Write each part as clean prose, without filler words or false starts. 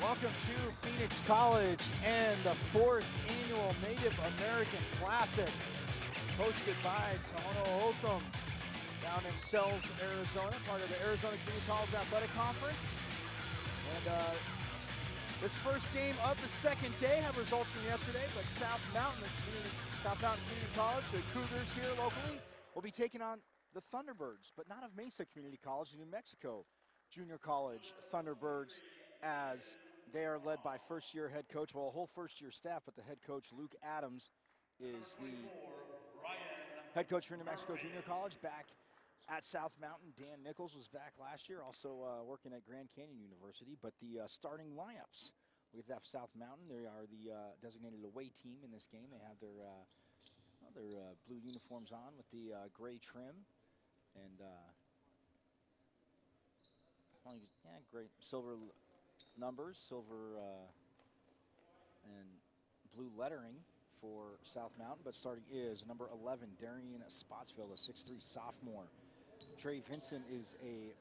Welcome to Phoenix College and the 4th annual Native American Classic, hosted by Tohono O'odham down in Sells, Arizona, part of the Arizona Community College Athletic Conference. And this first game of the second day have results from yesterday, but South Mountain Community College, the Cougars here locally, will be taking on the Thunderbirds, but not of Mesa Community College, New Mexico Junior College Thunderbirds, as they are led by first-year head coach, well, a whole first-year staff, but the head coach, Luke Adams, is the head coach for New Mexico Junior College back at South Mountain. Dan Nichols was back last year, also working at Grand Canyon University. But the starting lineups, we have South Mountain. They are the designated away team in this game. They have their blue uniforms on with the gray trim. And, great silver numbers, silver and blue lettering for South Mountain, but starting is number 11, Darian Spotsville, a 6'3" sophomore. Trey Vincent is a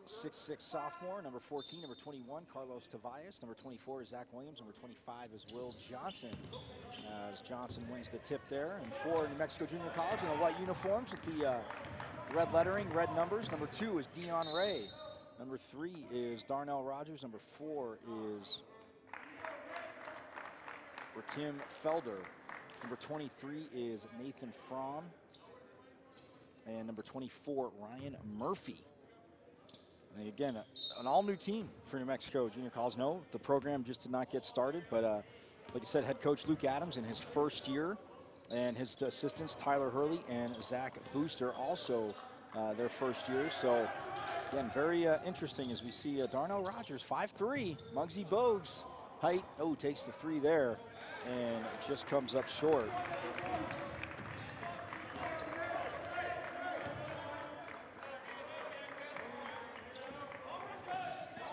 6'6" sophomore. Number 14, number 21, Carlos Tavares. Number 24 is Zach Williams. Number 25 is Will Johnson, as Johnson wins the tip there. And for New Mexico Junior College in the white uniforms with the red lettering, red numbers. Number 2 is Dion Ray. Number 3 is Darnell Rogers. Number 4 is Rakim Felder. Number 23 is Nathan Fromm. And number 24, Ryan Murphy. And again, an all-new team for New Mexico Junior College. No, the program just did not get started, but like I said, head coach Luke Adams in his first year, and his assistants Tyler Hurley and Zach Booster also their first year. So again, very interesting as we see Darnell Rogers, 5'3", Muggsy Bogues, height, takes the 3 there, and just comes up short.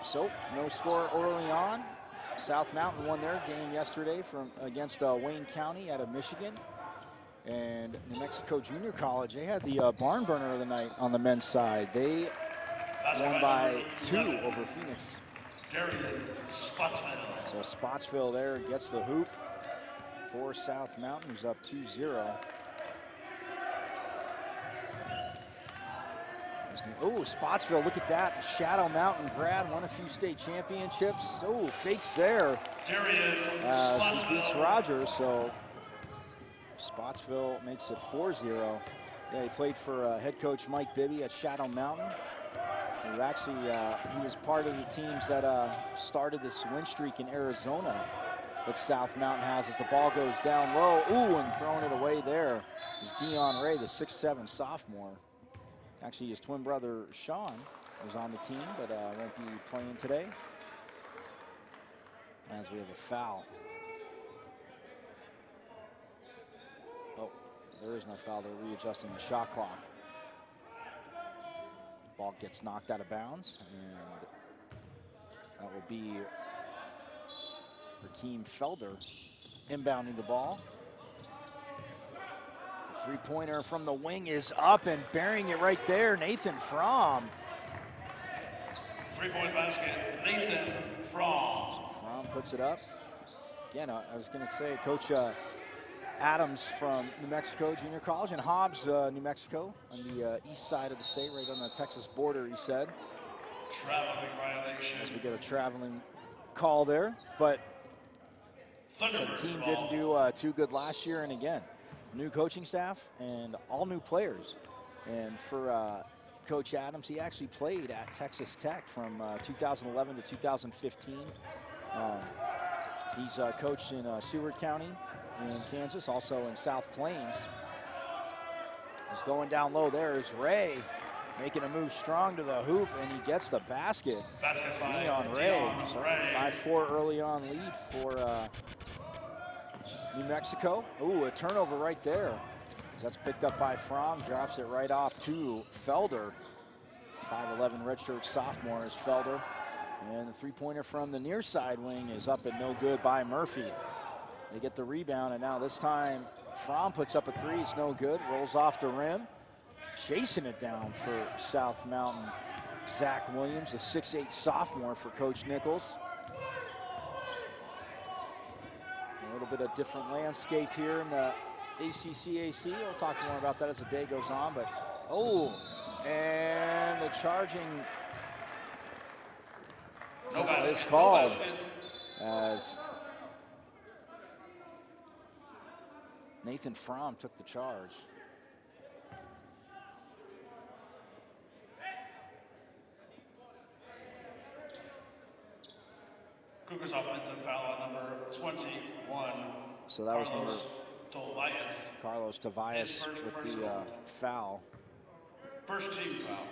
So, no score early on. South Mountain won their game yesterday against Wayne County out of Michigan. And New Mexico Junior College, they had the barn burner of the night on the men's side. They won by 2 over Phoenix. So Spotsville there gets the hoop for South Mountain, who's up 2-0. Spotsville, look at that. Shadow Mountain grad, won a few state championships. Fakes there as he beats Rogers. So Spotsville makes it 4-0. Yeah, he played for head coach Mike Bibby at Shadow Mountain. And actually, he was part of the teams that started this win streak in Arizona that South Mountain has as the ball goes down low. And throwing it away there is Dion Ray, the 6'7" sophomore. Actually, his twin brother, Sean, was on the team, but won't be playing today as we have a foul. There is no foul. They're readjusting the shot clock. Ball gets knocked out of bounds, and that will be Rakim Felder inbounding the ball. The three-pointer from the wing is up and burying it right there. Nathan Fromm. Three-point basket, Nathan Fromm. So Fromm puts it up. Again, I was going to say, Coach Adams from New Mexico Junior College, and Hobbs, New Mexico, on the east side of the state, right on the Texas border, he said. Traveling violation. As we get a traveling call there, but the team didn't do too good last year, and again, new coaching staff and all new players. And for Coach Adams, he actually played at Texas Tech from 2011 to 2015. He's coached in Seward County in Kansas, also in South Plains. He's going down low. There is Ray making a move strong to the hoop, and he gets the basket. Dion Ray. So 5-4 early on lead for New Mexico. A turnover right there. That's picked up by Fromm, drops it right off to Felder. 5'11" redshirt sophomore is Felder. And the three-pointer from the near side wing is up and no good by Murphy. They get the rebound, and now this time Fromm puts up a 3. It's no good. Rolls off the rim. Chasing it down for South Mountain Zach Williams, a 6'8" sophomore for Coach Nichols. A little bit of different landscape here in the ACCAC. We'll talk more about that as the day goes on, but and the charging foul is called as Nathan Fromm took the charge. Cougars offensive foul on number 21. So that was number Tobias. Carlos Tobias with the foul. First team foul.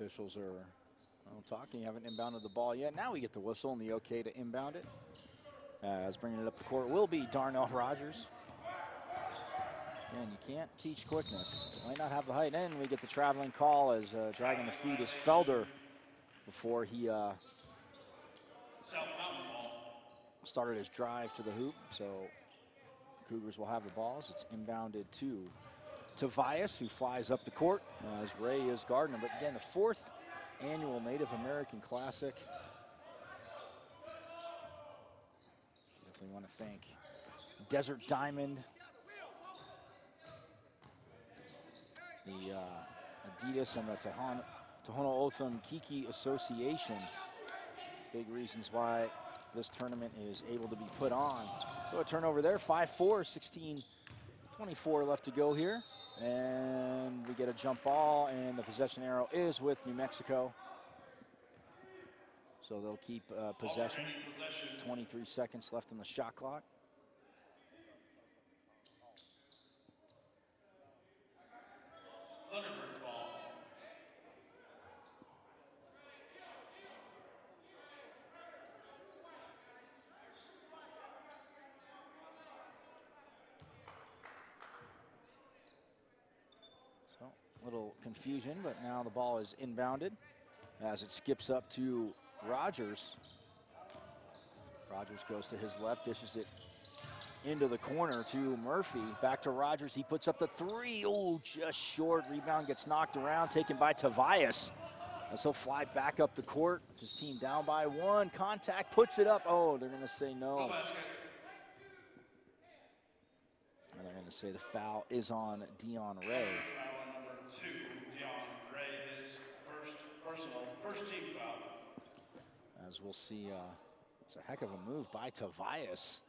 Officials are talking, haven't inbounded the ball yet. Now we get the whistle and the okay to inbound it. As bringing it up the court will be Darnell Rogers. And you can't teach quickness. Might not have the height. And we get the traveling call as dragging the feet is Felder before he started his drive to the hoop. So Cougars will have the balls. It's inbounded to Tobias, who flies up the court as Ray is guarding him. But again, the 4th annual Native American Classic. Definitely want to thank Desert Diamond, the Adidas, and the Tohono O'odham Kiki Association. Big reasons why this tournament is able to be put on. So a turnover there, 5-4, 16-24 left to go here. And we get a jump ball, and the possession arrow is with New Mexico. So they'll keep possession. 23 seconds left on the shot clock. Thunderbirds ball. So a little confusion, but now the ball is inbounded as it skips up to Rogers. Rogers goes to his left, dishes it into the corner to Murphy. Back to Rogers, he puts up the 3. Oh, just short. Rebound gets knocked around, taken by Tobias. As he'll fly back up the court. His team down by 1. Contact, puts it up. Oh, they're gonna say no. And they're gonna say the foul is on Dion Ray. Foul on number 2, Dion Ray, his first team foul. As we'll see, it's a heck of a move by Tobias.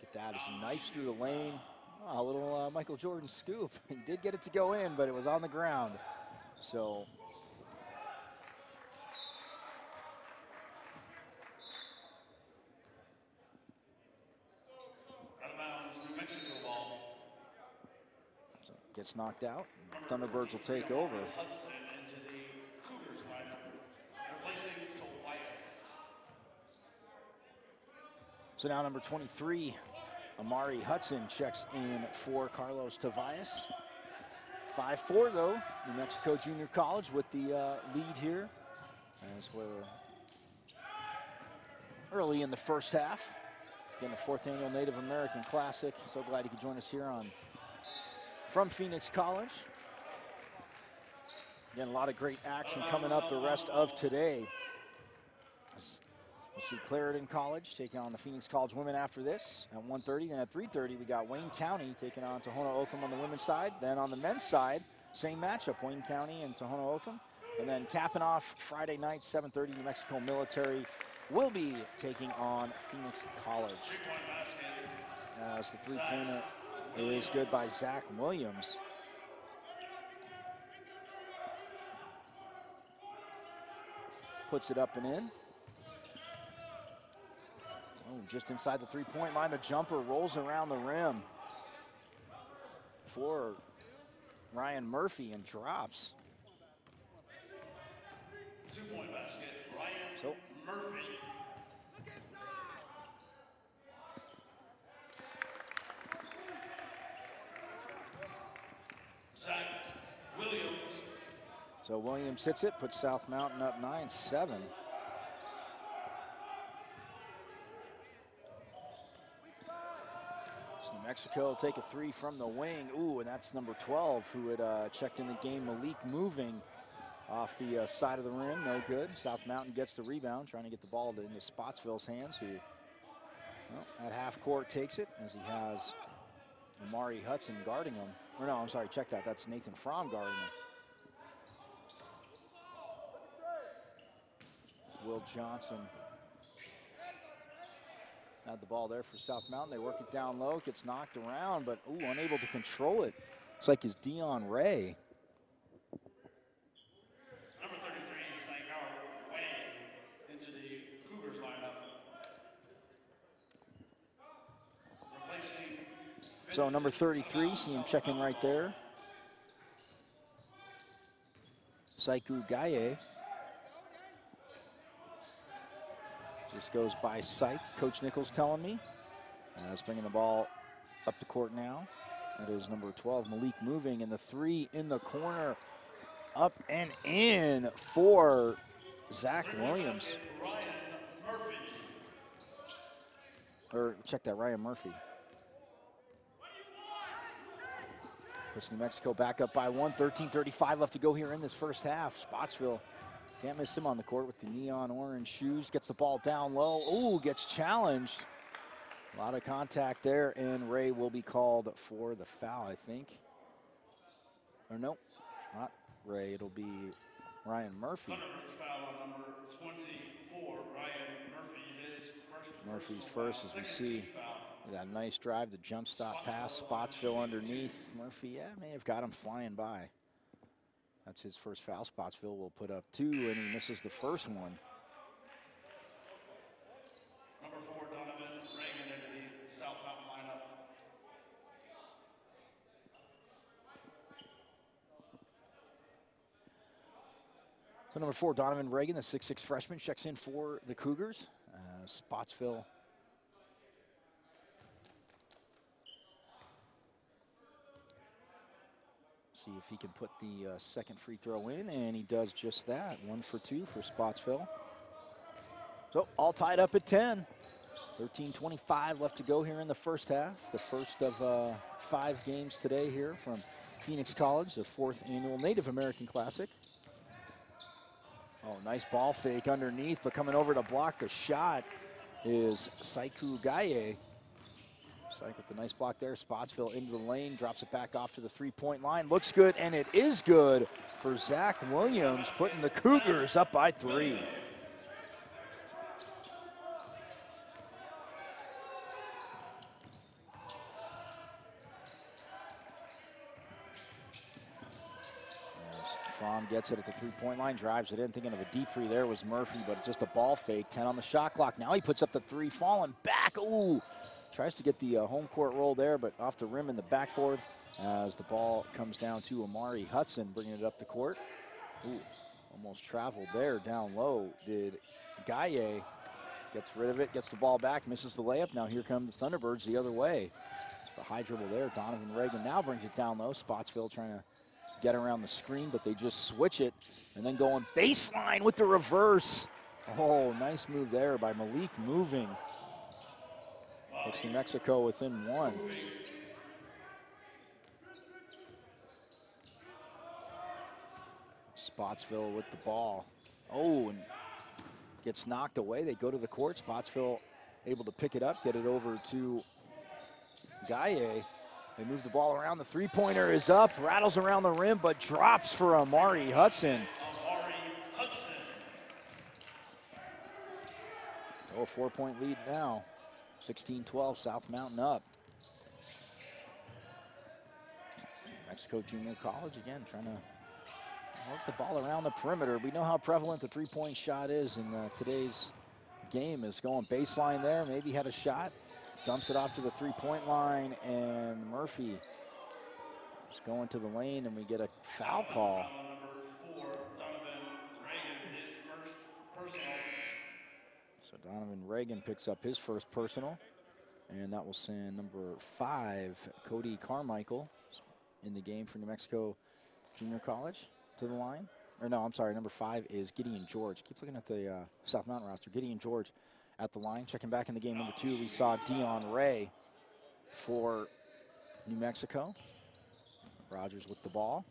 Get that as he knifes through the lane. Oh, a little Michael Jordan scoop. He did get it to go in, but it was on the ground. So Out of bounds, New Mexico ball. gets knocked out. Thunderbirds will take over. Hudson into the Cougars lineup, replacing Tobias. So now number 23, Amari Hudson checks in for Carlos Tobias. 5-4 though, New Mexico Junior College with the lead here as we're early in the first half. Again, the 4th annual Native American Classic. So glad you could join us here from Phoenix College. Again, a lot of great action coming up the rest of today. We'll see Clarendon College taking on the Phoenix College women after this at 1:30. Then at 3:30, we got Wayne County taking on Tohono O'odham on the women's side. Then on the men's side, same matchup, Wayne County and Tohono O'odham. And then capping off Friday night, 7:30, New Mexico Military will be taking on Phoenix College. As the three-pointer is good by Zach Williams. Puts it up and in. Oh, just inside the three-point line, the jumper rolls around the rim for Ryan Murphy and drops. 2-point basket, Ryan So Murphy. Zach Williams. So Williams hits it, puts South Mountain up 9-7. So New Mexico will take a three from the wing. Ooh, and that's number 12 who had checked in the game, Malik Moving, off the side of the rim. No good. South Mountain gets the rebound, trying to get the ball into Spotsville's hands, who, well, at half court takes it as he has Amari Hudson guarding him. Or no, I'm sorry, check that. That's Nathan Fromm guarding him. Will Johnson had the ball there for South Mountain. They work it down low, gets knocked around, but ooh, unable to control it. It's like it's Dion Ray. Number 33, Stankower Way into the Cougars lineup. Replacing So number 33, see him checking right there. Saiku Gaye. Just goes by sight, Coach Nichols telling me. He's bringing the ball up the court now. That is number 12, Malik Moving, and the three in the corner. Up and in for Zach Williams. Ryan Murphy. Or check that, Ryan Murphy. Puts New Mexico back up by one, 13:35 left to go here in this first half. Spotsville, can't miss him on the court with the neon orange shoes. Gets the ball down low. Ooh, gets challenged. A lot of contact there, and Ray will be called for the foul, I think. Or no, not Ray. It'll be Ryan Murphy. Thunderbirds foul on number 24, Ryan Murphy. His first Murphy's first, as we see. That nice drive, the jump stop pass, Spotsville underneath. Murphy, yeah, may have got him flying by. That's his first foul. Spotsville will put up two, and he misses the first one. Number 4, Donovan Reagan into the South Mountain lineup. So number 4, Donovan Reagan, the 6'6" freshman, checks in for the Cougars. Spotsville see if he can put the second free throw in, and he does just that. 1 for 2 for Spotsville. So all tied up at 10. 13:25 left to go here in the first half. The first of 5 games today here from Phoenix College, the 4th annual Native American Classic. Oh, nice ball fake underneath, but coming over to block the shot is Saiku Gaye. Syke with the nice block there. Spotsville into the lane, drops it back off to the three-point line. Looks good, and it is good for Zach Williams, putting the Cougars up by 3. Fromm gets it at the three-point line, drives it in, thinking of a deep three there was Murphy, but just a ball fake. 10 on the shot clock. Now he puts up the three, falling back. Ooh, tries to get the home court roll there, but off the rim in the backboard as the ball comes down to Amari Hudson, bringing it up the court. Ooh, almost traveled there down low. Did Gaye. Gets rid of it, gets the ball back, misses the layup. Now here come the Thunderbirds the other way. It's the high dribble there. Donovan Reagan now brings it down low. Spotsville trying to get around the screen, but they just switch it and then going baseline with the reverse. Oh, nice move there by Malik Moving. Puts New Mexico within 1. Spotsville with the ball. Oh, and gets knocked away. They go to the court. Spotsville able to pick it up, get it over to Gaye. They move the ball around. The three-pointer is up, rattles around the rim, but drops for Amari Hudson. Oh, a 4-point lead now. 16-12, South Mountain up. Mexico Junior College again trying to work the ball around the perimeter. We know how prevalent the three-point shot is in today's game. Is going baseline there, maybe had a shot. Dumps it off to the three-point line, and Murphy is going to the lane, and we get a foul call. Number 4, Donovan Reagan, his first personal. So Donovan Reagan picks up his first personal, and that will send number 5, Cody Carmichael, in the game for New Mexico Junior College, to the line. or no, I'm sorry, number 5 is Gideon George. Keep looking at the South Mountain roster. Gideon George at the line. Checking back in the game, number 2, we saw Dion Ray for New Mexico. Rogers with the ball.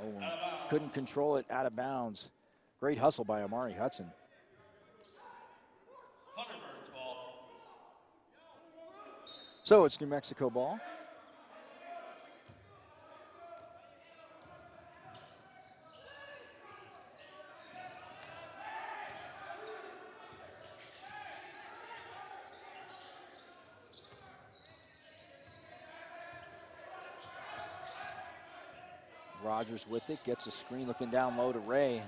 Oh, couldn't control it, out of bounds. Great hustle by Amari Hudson. Thunderbirds ball. So it's New Mexico ball. Rogers with it, gets a screen looking down low to Ray.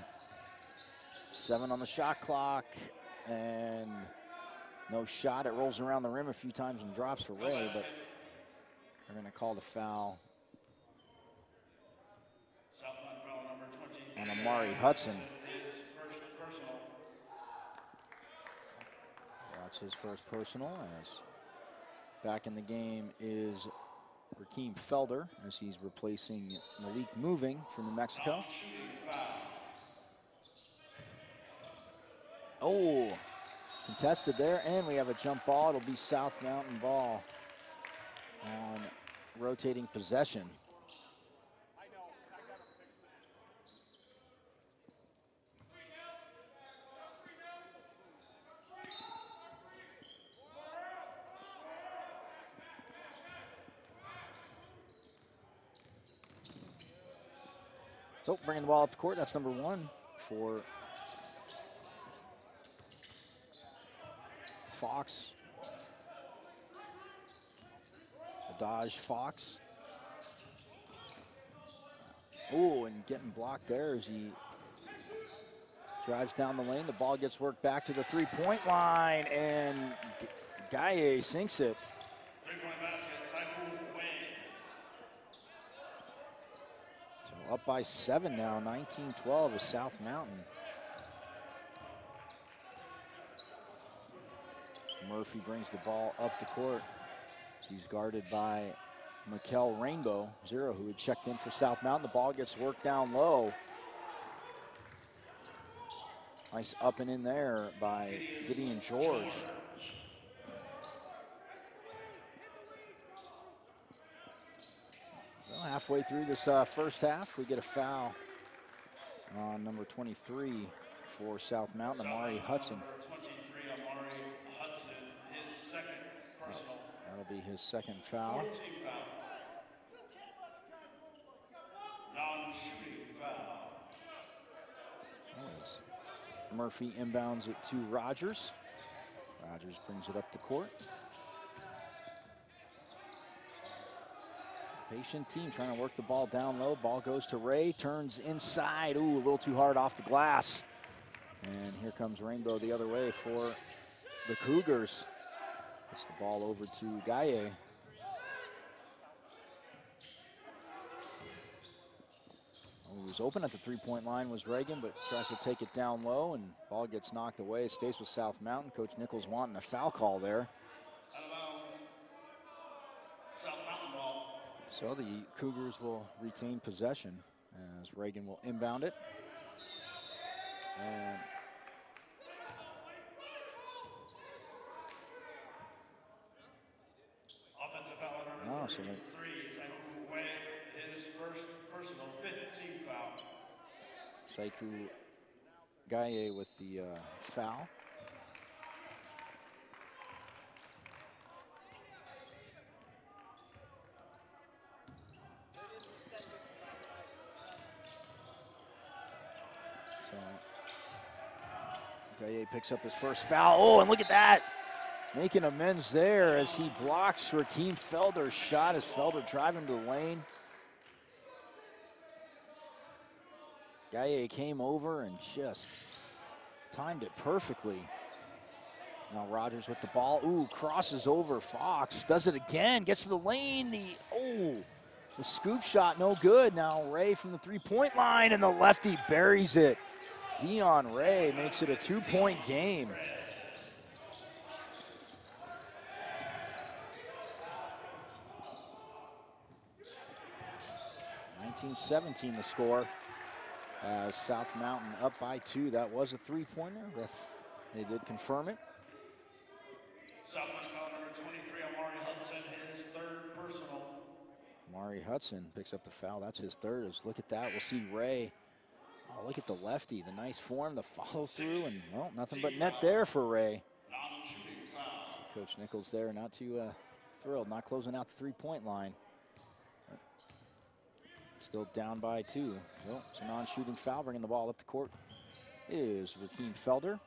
7 on the shot clock, and no shot. It rolls around the rim a few times and drops for Ray, but they're going to call the foul on Amari Hudson. That's his first personal. As back in the game is Rakeem Felder, as he's replacing Malik Moving from New Mexico. Oh, contested there, and we have a jump ball. It'll be South Mountain ball on rotating possession. So bringing the ball up the court, that's number 1 for Fox. Dodge Fox. Oh, and getting blocked there as he drives down the lane. The ball gets worked back to the three-point line, and Gaye sinks it. So up by 7 now, 19-12 is South Mountain. Murphy brings the ball up the court. He's guarded by Mikel Rainbow, Zero, who had checked in for South Mountain. The ball gets worked down low. Nice up and in there by Gideon George. Well, halfway through this first half, we get a foul on number 23 for South Mountain, Amari Hudson. That'll be his second foul. As Murphy inbounds it to Rogers. Rogers brings it up the court. Patient team trying to work the ball down low. Ball goes to Ray, turns inside. Ooh, a little too hard off the glass. And here comes Rainbow the other way for the Cougars. Puts the ball over to Gaye. Who was open at the three-point line was Reagan, but tries to take it down low, and ball gets knocked away. It stays with South Mountain. Coach Nichols wanting a foul call there. So the Cougars will retain possession as Reagan will inbound it. And so Saiku Gaye with the foul. So Gaye picks up his first foul. Oh, and look at that. Making amends there as he blocks Rakeem Felder's shot as Felder driving to the lane. Gaye came over and just timed it perfectly. Now Rogers with the ball. Ooh, crosses over Fox. Does it again. Gets to the lane. The scoop shot no good. Now Ray from the three-point line, and the lefty buries it. Dion Ray makes it a two-point game. 19-17 the score. As South Mountain up by 2. That was a three-pointer. They did confirm it. South Mountain foul number 23, Amari Hudson, his third personal. Amari Hudson picks up the foul. That's his third. Look at that. We'll see Ray. Oh, look at the lefty. The nice form, the follow through, and well, nothing but net there for Ray. Non-shooting foul. So Coach Nichols there, not too thrilled, not closing out the three-point line. But still down by 2. Well, it's a non-shooting foul. Bringing the ball up the court is Rakeem Felder.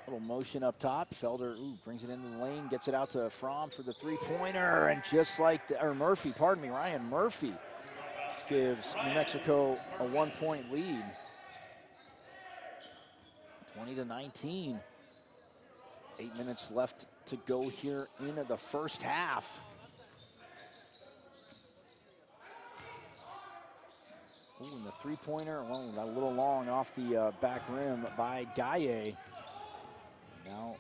Little motion up top. Felder brings it into the lane, gets it out to Fromm for the three-pointer, and just like Murphy, pardon me, Ryan Murphy gives New Mexico a 1-point lead. 20-19. 8 minutes left to go here in the first half. Ooh, and the three-pointer, well, got a little long off the back rim by Gaye. Now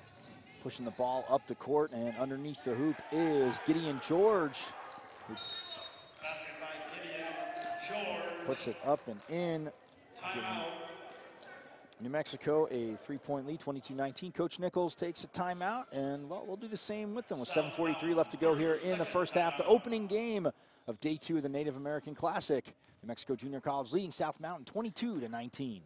pushing the ball up the court, and underneath the hoop is Gideon George. Puts it up and in. New Mexico a 3-point lead, 22-19. Coach Nichols takes a timeout, and well, we'll do the same with them with 7:43 left to go here in the first half. The opening game of day 2 of the Native American Classic. New Mexico Junior College leading South Mountain 22-19.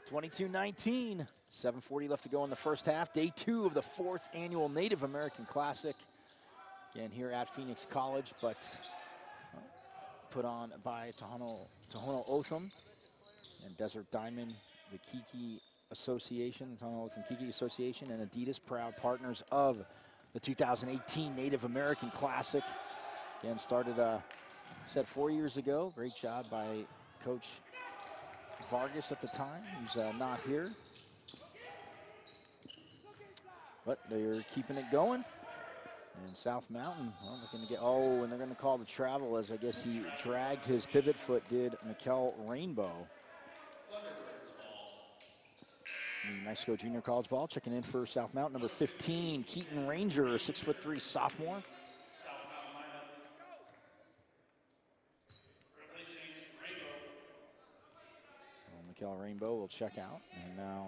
(22-19). 7:40 left to go in the first half. Day 2 of the 4th annual Native American Classic. Again, here at Phoenix College, but put on by Tohono O'odham and Desert Diamond, the Kiki Association, Tohono O'odham Kiki Association, and Adidas, proud partners of the 2018 Native American Classic. Again, started, said 4 years ago. Great job by Coach Vargas at the time, who's not here. But they're keeping it going. And South Mountain, well, looking to get, and they're going to call the travel, as I guess he dragged his pivot foot, did Mikel Rainbow. New Mexico Junior College ball, checking in for South Mountain, number 15, Keaton Ranger, a 6'3" sophomore. Mikel Rainbow will check out, and now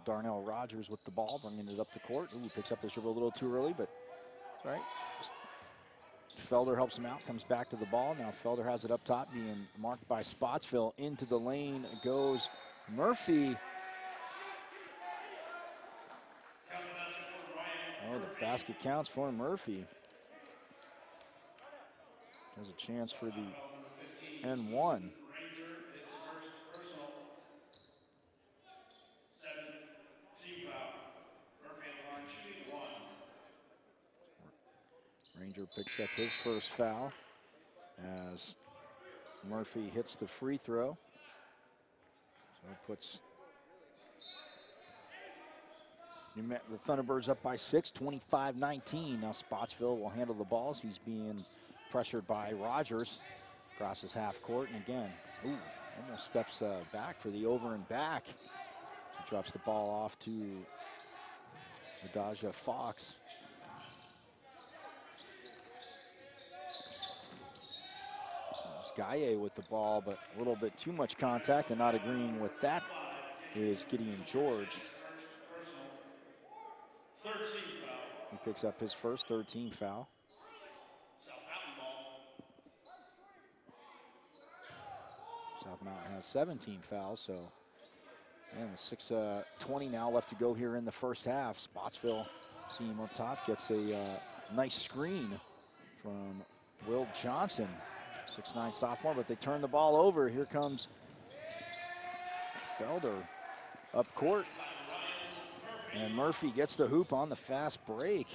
Darnell Rogers with the ball, bringing it up the court. Ooh, picks up the dribble a little too early, but it's all right. Felder helps him out, comes back to the ball. Now Felder has it up top, being marked by Spotsville. Into the lane goes Murphy. Oh, the basket counts for Murphy. There's a chance for the N1. Ranger picks up his first foul as Murphy hits the free throw. So it puts the Thunderbirds up by 6, 25-19. Now Spotsville will handle the ball as he's being pressured by Rogers across his half court. And again, almost steps back for the over and back. He drops the ball off to Adaja Fox. Gaye with the ball, but a little bit too much contact, and not agreeing with that is Gideon George. He picks up his first 13 foul. South Mountain has 17 fouls, so and 6:20 now left to go here in the first half. Spotsville, see him up top, gets a nice screen from Will Johnson. 6'9" sophomore, but they turn the ball over. Here comes Felder up court. And Murphy gets the hoop on the fast break.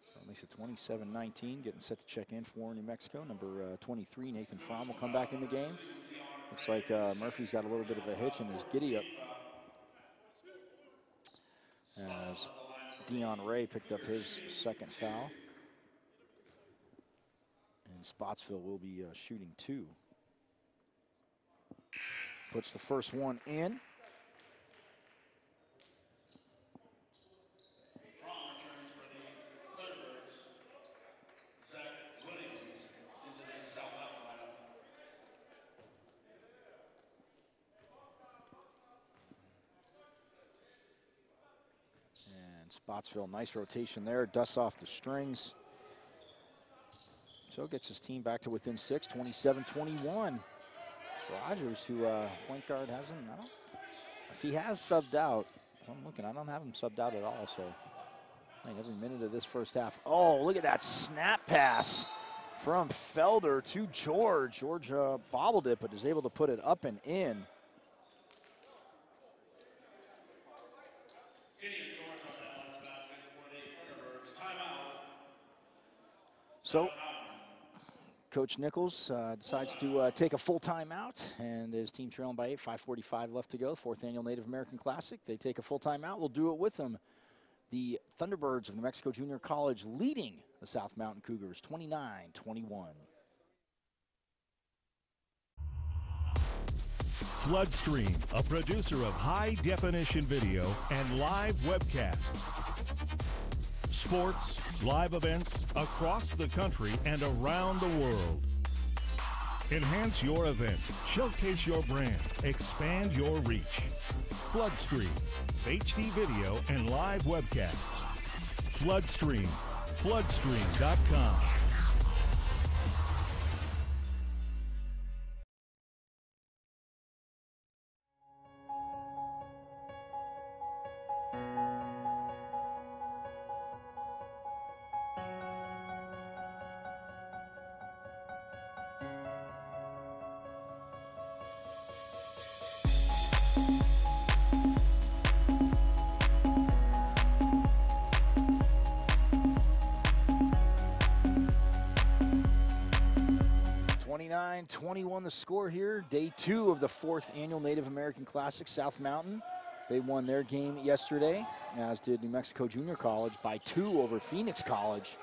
So it makes it 27-19, getting set to check in for New Mexico. Number 23, Nathan Fromm, will come back in the game. Looks like Murphy's got a little bit of a hitch in his giddy-up, as Dion Ray picked up his second foul. And Spotsville will be shooting 2. Puts the first one in. And Spotsville, nice rotation there, dusts off the strings. So gets his team back to within 6, 27-21. Rogers, who point guard hasn't, if he has subbed out, I'm looking, I don't have him subbed out at all, so I think every minute of this first half. Oh, look at that snap pass from Felder to George. George bobbled it, but is able to put it up and in. So Coach Nichols decides to take a full timeout, and his team trailing by 8, 5:45 left to go. 4th annual Native American Classic. They take a full timeout. We'll do it with them. The Thunderbirds of New Mexico Junior College leading the South Mountain Cougars 29-21. Floodstream, a producer of high-definition video and live webcasts. Sports, live events across the country and around the world. Enhance your event, showcase your brand, expand your reach. Floodstream, HD video and live webcasts. Floodstream, floodstream.com. The score here, day 2 of the 4th annual Native American Classic, South Mountain. They won their game yesterday, as did New Mexico Junior College, by 2 over Phoenix College.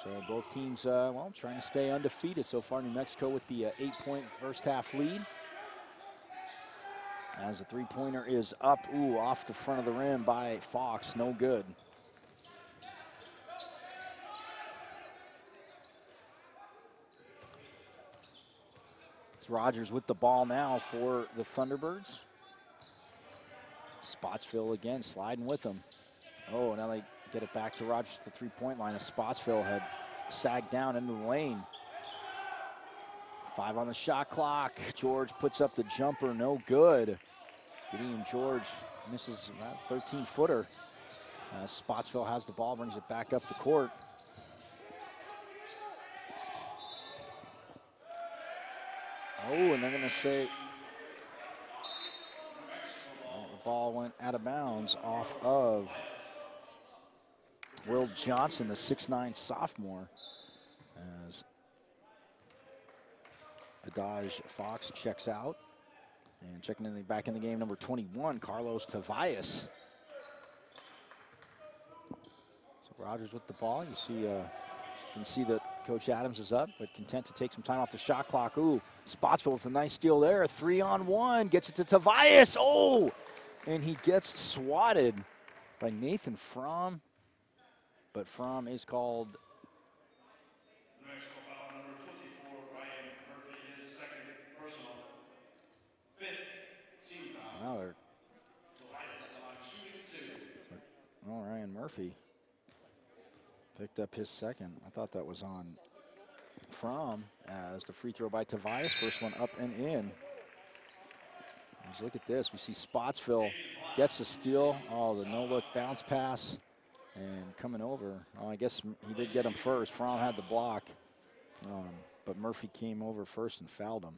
So both teams, well, trying to stay undefeated so far. New Mexico with the 8-point first half lead. As the three-pointer is up, off the front of the rim by Fox, no good. Rogers with the ball now for the Thunderbirds. Spotsville again sliding with them. Oh, now they get it back to Rogers at the three-point line as Spotsville had sagged down into the lane. 5 on the shot clock. George puts up the jumper, no good. Gideon George misses a 13-footer. Spotsville has the ball, brings it back up the court. Oh, and they're going to say the ball went out of bounds off of Will Johnson, the 6'9" sophomore, as Adaj Fox checks out. And checking in back in the game, number 21, Carlos Tavias. So Rogers with the ball. You can see that Coach Adams is up, but content to take some time off the shot clock. Spotsville with a nice steal there. 3-on-1, gets it to Tavias. And he gets swatted by Nathan Fromm, but Fromm is called. Ryan Murphy picked up his second. I thought that was on Fromm, as the free throw by Tavias. First one up and in. Let's look at this. We see Spotsville gets a steal. Oh, the no-look bounce pass And coming over, I guess he did get him first. Fromm had the block, but Murphy came over first and fouled him.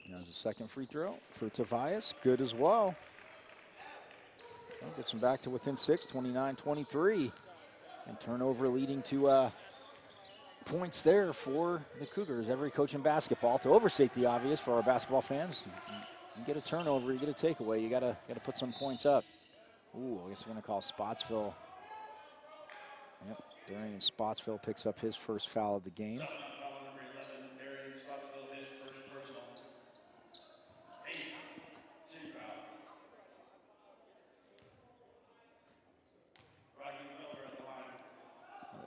There's a second free throw for Tobias. Good as well. Gets him back to within 6, 29-23. And turnover leading to points there for the Cougars. Every coach in basketball, to overstate the obvious for our basketball fans, you get a turnover, you get a takeaway, you gotta put some points up. Ooh, I guess we're gonna call Spotsville. Yep, Darian Spotsville picks up his first foul of the game.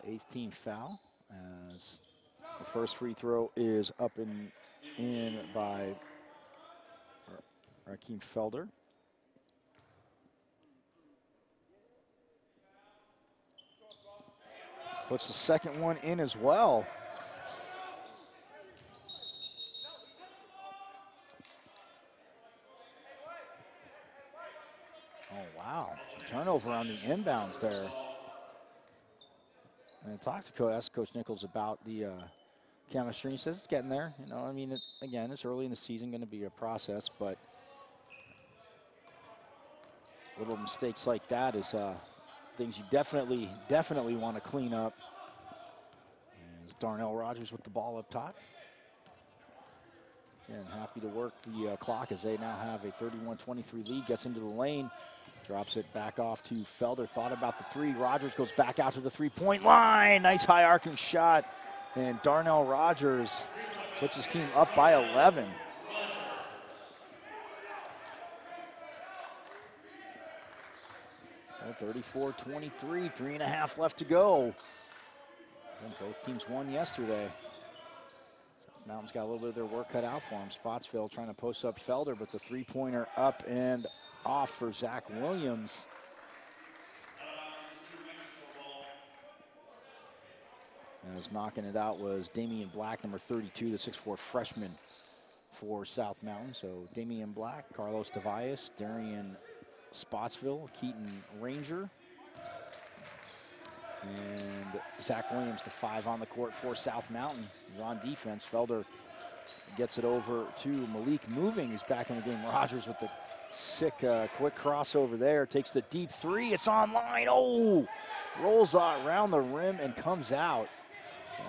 Eighth team foul, as the first free throw is up and in by Rakeem Felder. Puts the second one in as well. Oh, wow. Turnover on the inbounds there. And I talked to asked Coach Nichols about the chemistry. He says it's getting there. You know, I mean, again, it's early in the season, going to be a process, but little mistakes like that is things you definitely want to clean up. And it's Darnell Rogers with the ball up top. And happy to work the clock as they now have a 31-23 lead. Gets into the lane. Drops it back off to Felder. Thought about the three. Rogers goes back out to the three-point line. Nice high arcing shot. And Darnell Rogers puts his team up by 11. So 34-23, 3.5 left to go. And both teams won yesterday. Mountains got a little bit of their work cut out for them. Spotsville trying to post up Felder, but the three-pointer up and off for Zach Williams. And as knocking it out was Damian Black, number 32, the 6'4" freshman for South Mountain. So Damian Black, Carlos Tobias, Darian Spotsville, Keaton Ranger, and Zach Williams, the 5 on the court for South Mountain. He's on defense. Felder gets it over to Malik Moving. He's back in the game. Rogers with the sick, quick crossover there. Takes the deep three. It's online. Oh! Rolls around the rim and comes out.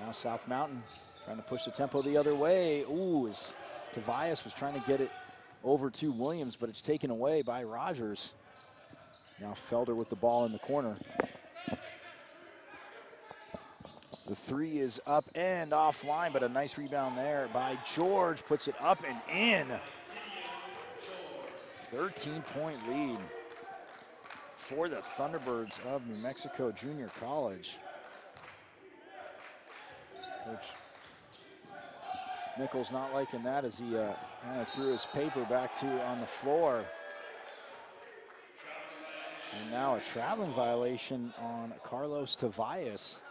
Now South Mountain trying to push the tempo the other way. Ooh, as Tobias was trying to get it over to Williams, but it's taken away by Rogers. Now Felder with the ball in the corner. The three is up and offline, but a nice rebound there by George. Puts it up and in. 13-point lead for the Thunderbirds of New Mexico Junior College. Coach Nichols not liking that as he kind of threw his paper back on the floor. And now a traveling violation on Carlos Tobias.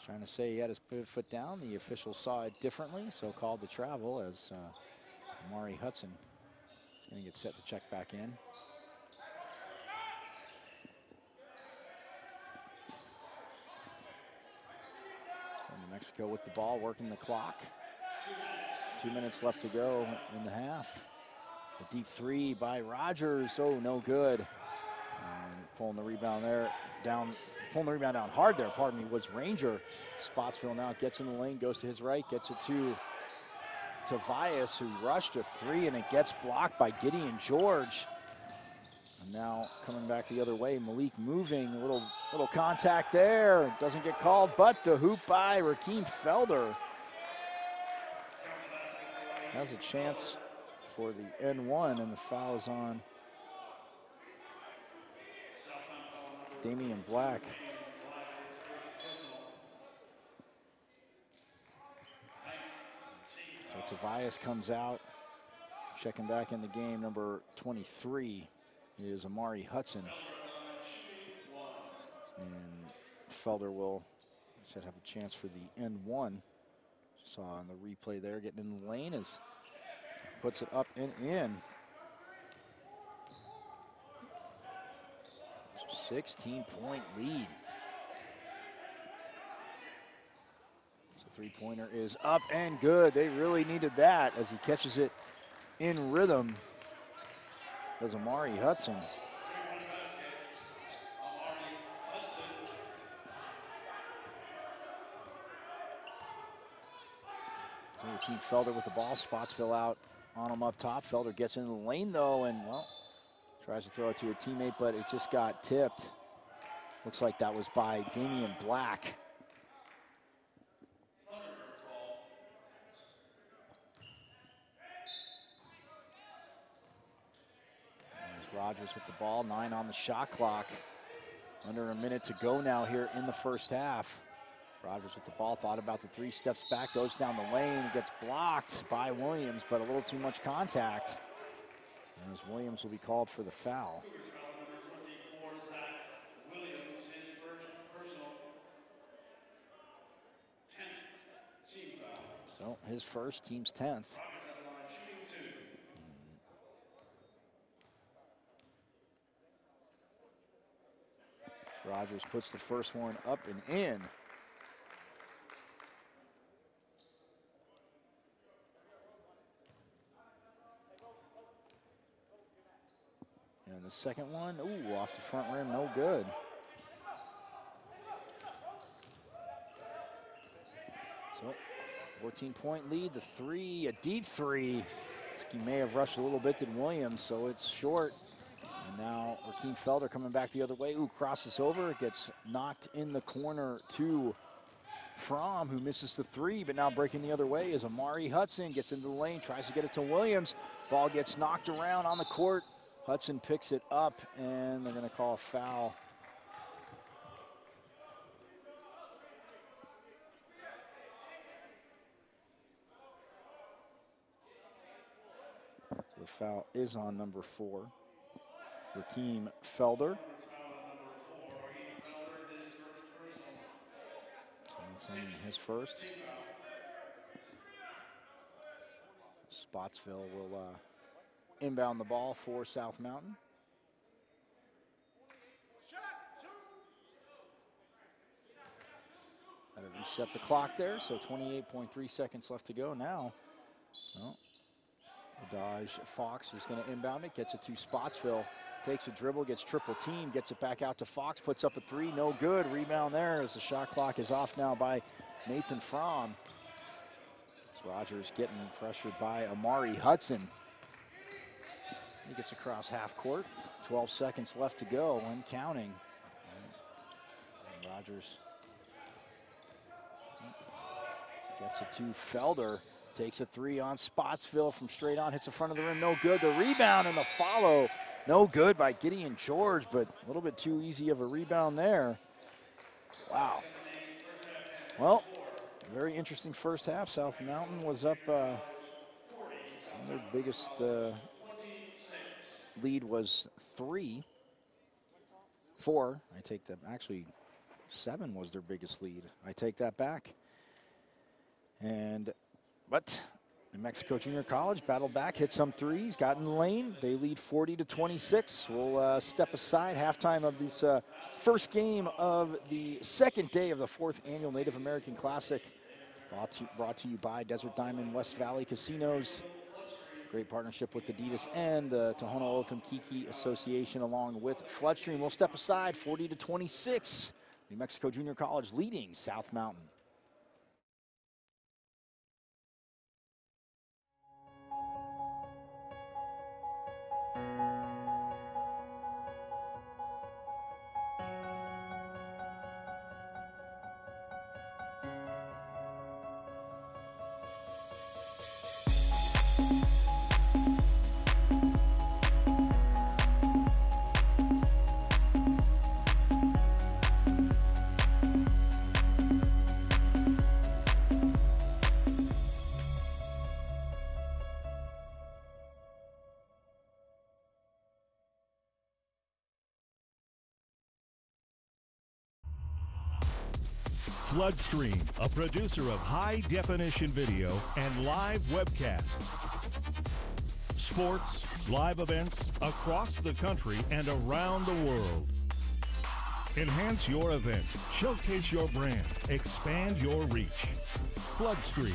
Trying to say he had his pivot foot down. The official saw it differently, so called the travel as Amari Hudson is going to get set to check back in. New Mexico with the ball, working the clock. 2 minutes left to go in the half. A deep three by Rogers. Oh, no good. Pulling the rebound there down. Pulling the rebound down hard there, pardon me, was Ranger. Spotsville now gets in the lane, goes to his right, gets it to Tobias, who rushed a three, and it gets blocked by Gideon George. And now coming back the other way, Malik Moving, a little contact there. Doesn't get called, but the hoop by Rakeem Felder. Has a chance for the N1, and the foul is on Damian Black. So Tobias comes out. Checking back in the game, number 23 is Amari Hudson. And Felder will have a chance for the N1. Saw on the replay there, getting in the lane as puts it up and in. 16-point lead. So three-pointer is up and good. They really needed that as he catches it in rhythm. Does Amari Hudson. So Keith Felder with the ball, Spotsville out on him up top. Felder gets into the lane though, and well, tries to throw it to a teammate, but it just got tipped. Looks like that was by Damian Black. There's Rogers with the ball, 9 on the shot clock. Under a minute to go now here in the first half. Rogers with the ball, thought about the 3 steps back, goes down the lane, gets blocked by Williams, but a little too much contact. And as Williams will be called for the foul. So his first, team's 10th. Rogers puts the first one up and in. And the second one, ooh, off the front rim, no good. So 14-point lead, the 3, a deep 3. He may have rushed a little bit, did Williams, so it's short. And now Rakeem Felder coming back the other way. Ooh, crosses over, gets knocked in the corner to Fromm, who misses the 3, but now breaking the other way is Amari Hudson, gets into the lane, tries to get it to Williams. Ball gets knocked around on the court. Hudson picks it up, and they're going to call a foul. So the foul is on number 4, Rakeem Felder. So his first. Spotsville will inbound the ball for South Mountain. Got to reset the clock there, so 28.3 seconds left to go now. Well, Dodge Fox is going to inbound it, gets it to Spotsville, takes a dribble, gets triple team, gets it back out to Fox, puts up a 3, no good. Rebound there as the shot clock is off now by Nathan Fromm. So Rogers getting pressured by Amari Hudson. He gets across half court. 12 seconds left to go and counting. And Rogers gets it to Felder. Takes a 3 on Spotsville from straight on. Hits the front of the rim. No good. The rebound and the follow. No good by Gideon George, but a little bit too easy of a rebound there. Wow. Well, very interesting first half. South Mountain was up. Their biggest lead was 4. I take that, actually 7 was their biggest lead. I take that back. But New Mexico Junior College battled back, hit some 3s, got in the lane. They lead 40-26. We'll step aside. Halftime of this first game of the second day of the 4th annual Native American Classic. Brought to you by Desert Diamond West Valley Casinos. Great partnership with Adidas and the Tohono O'odham Kiki Association along with Floodstream. We'll step aside, 40-26. New Mexico Junior College leading South Mountain. Floodstream, a producer of high-definition video and live webcasts. Sports, live events across the country and around the world. Enhance your event, showcase your brand, expand your reach. Floodstream,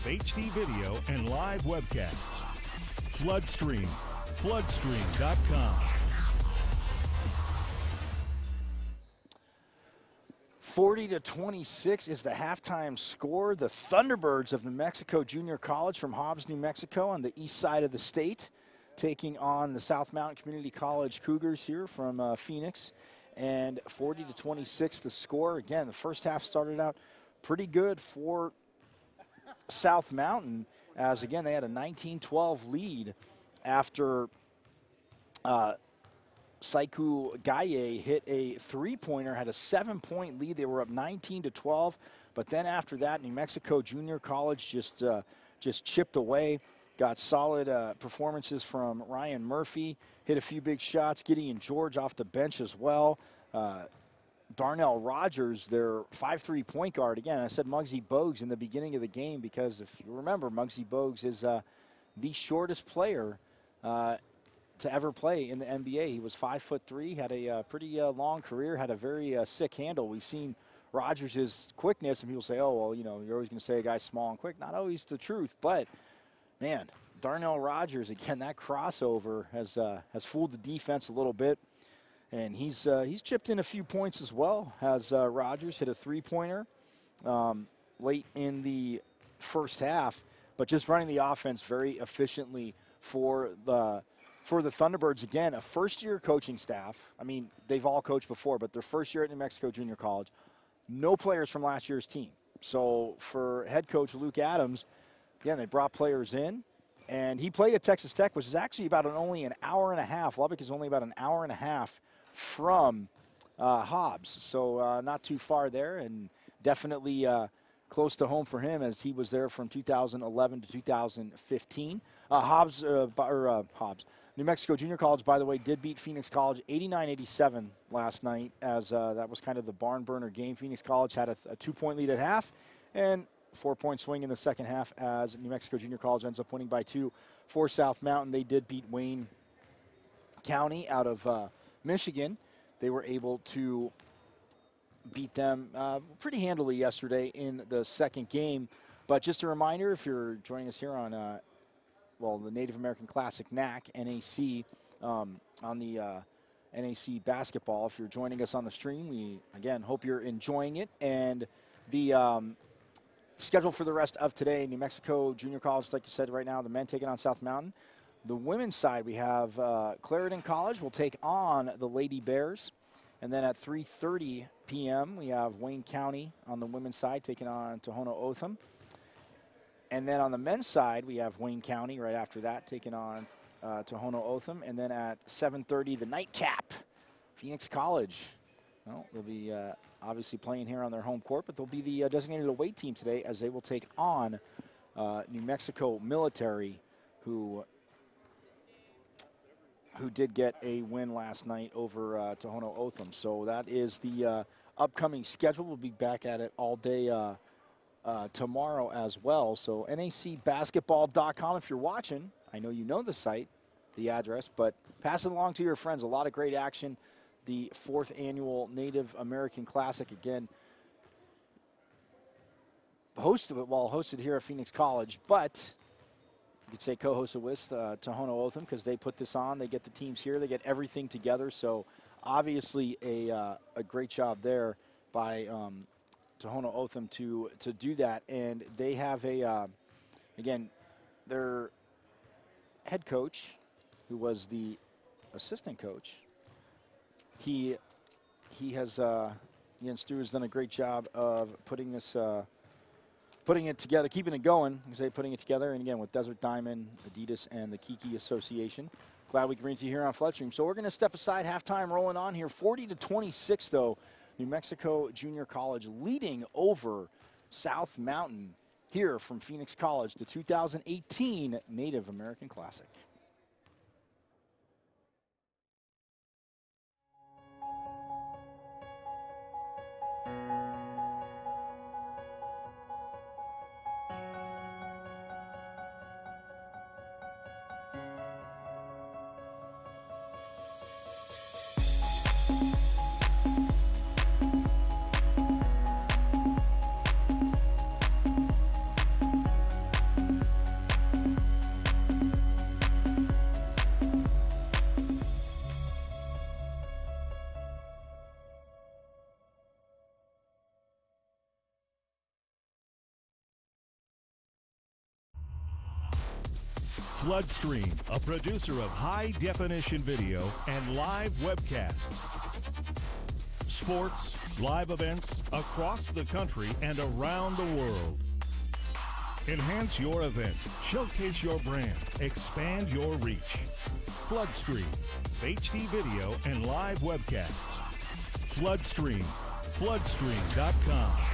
HD video and live webcasts. Floodstream, floodstream.com. 40-26 is the halftime score. The Thunderbirds of New Mexico Junior College from Hobbs, New Mexico on the east side of the state, taking on the South Mountain Community College Cougars here from Phoenix. And 40-26 the score. Again, the first half started out pretty good for South Mountain, as again they had a 19-12 lead after Saiku Gaye hit a three-pointer, had a 7-point lead. They were up 19-12, but then after that, New Mexico Junior College just chipped away. Got solid performances from Ryan Murphy, hit a few big shots. Gideon George off the bench as well. Darnell Rogers, their 5'3" point guard. Again, I said Muggsy Bogues in the beginning of the game because if you remember, Muggsy Bogues is the shortest player to ever play in the NBA. He was 5'3", had a pretty long career, had a very sick handle. We've seen Rogers' quickness, and people say, oh, well, you know, you're always going to say a guy's small and quick. Not always the truth, but man, Darnell Rogers, again, that crossover has fooled the defense a little bit. And he's chipped in a few points as well, as Rogers hit a three-pointer late in the first half, but just running the offense very efficiently for the Thunderbirds. Again, a first-year coaching staff. I mean, they've all coached before, but their first year at New Mexico Junior College, no players from last year's team. So for head coach Luke Adams, again, they brought players in, and he played at Texas Tech, which is actually about only an hour and a half. Lubbock is only about an hour and a half from Hobbs, so not too far there, and definitely close to home for him as he was there from 2011 to 2015. Hobbs, New Mexico Junior College, by the way, did beat Phoenix College 89-87 last night, as that was kind of the barn burner game. Phoenix College had a 2-point lead at half and 4-point swing in the second half as New Mexico Junior College ends up winning by 2 for South Mountain. They did beat Wayne County out of Michigan. They were able to beat them pretty handily yesterday in the second game. But just a reminder, if you're joining us here on, the Native American Classic NAC, NAC, on the NAC basketball, if you're joining us on the stream, we, again, hope you're enjoying it. And the schedule for the rest of today, New Mexico Junior College, like you said right now, the men taking on South Mountain. The women's side, we have Clarendon College will take on the Lady Bears. And then at 3:30 p.m., we have Wayne County on the women's side taking on Tohono O'odham. And then on the men's side, we have Wayne County right after that taking on Tohono O'odham. And then at 7:30, the nightcap, Phoenix College. Well, they'll be obviously playing here on their home court, but they'll be the designated away team today as they will take on New Mexico Military, who did get a win last night over Tohono O'odham. So that is the upcoming schedule. We'll be back at it all day tomorrow as well. So nacbasketball.com if you're watching. I know you know the site, the address, but pass it along to your friends. A lot of great action. The 4th annual Native American Classic, again, hosted here at Phoenix College, but you could say co-hosted with Tohono O'odham because they put this on. They get the teams here. They get everything together. So obviously a great job there by Tohono O'odham to do that. And they have again, their head coach, who was the assistant coach, he has, Ian Stu has done a great job of putting it together, keeping it going, putting it together, and again, with Desert Diamond, Adidas, and the Kiki Association. Glad we can bring it to you here on Floodstream. So we're going to step aside, halftime rolling on here. 40-26, though, New Mexico Junior College leading over South Mountain here from Phoenix College, the 2018 Native American Classic. Floodstream, a producer of high-definition video and live webcasts. Sports, live events across the country and around the world. Enhance your event, showcase your brand, expand your reach. Floodstream, HD video and live webcasts. Floodstream, floodstream.com.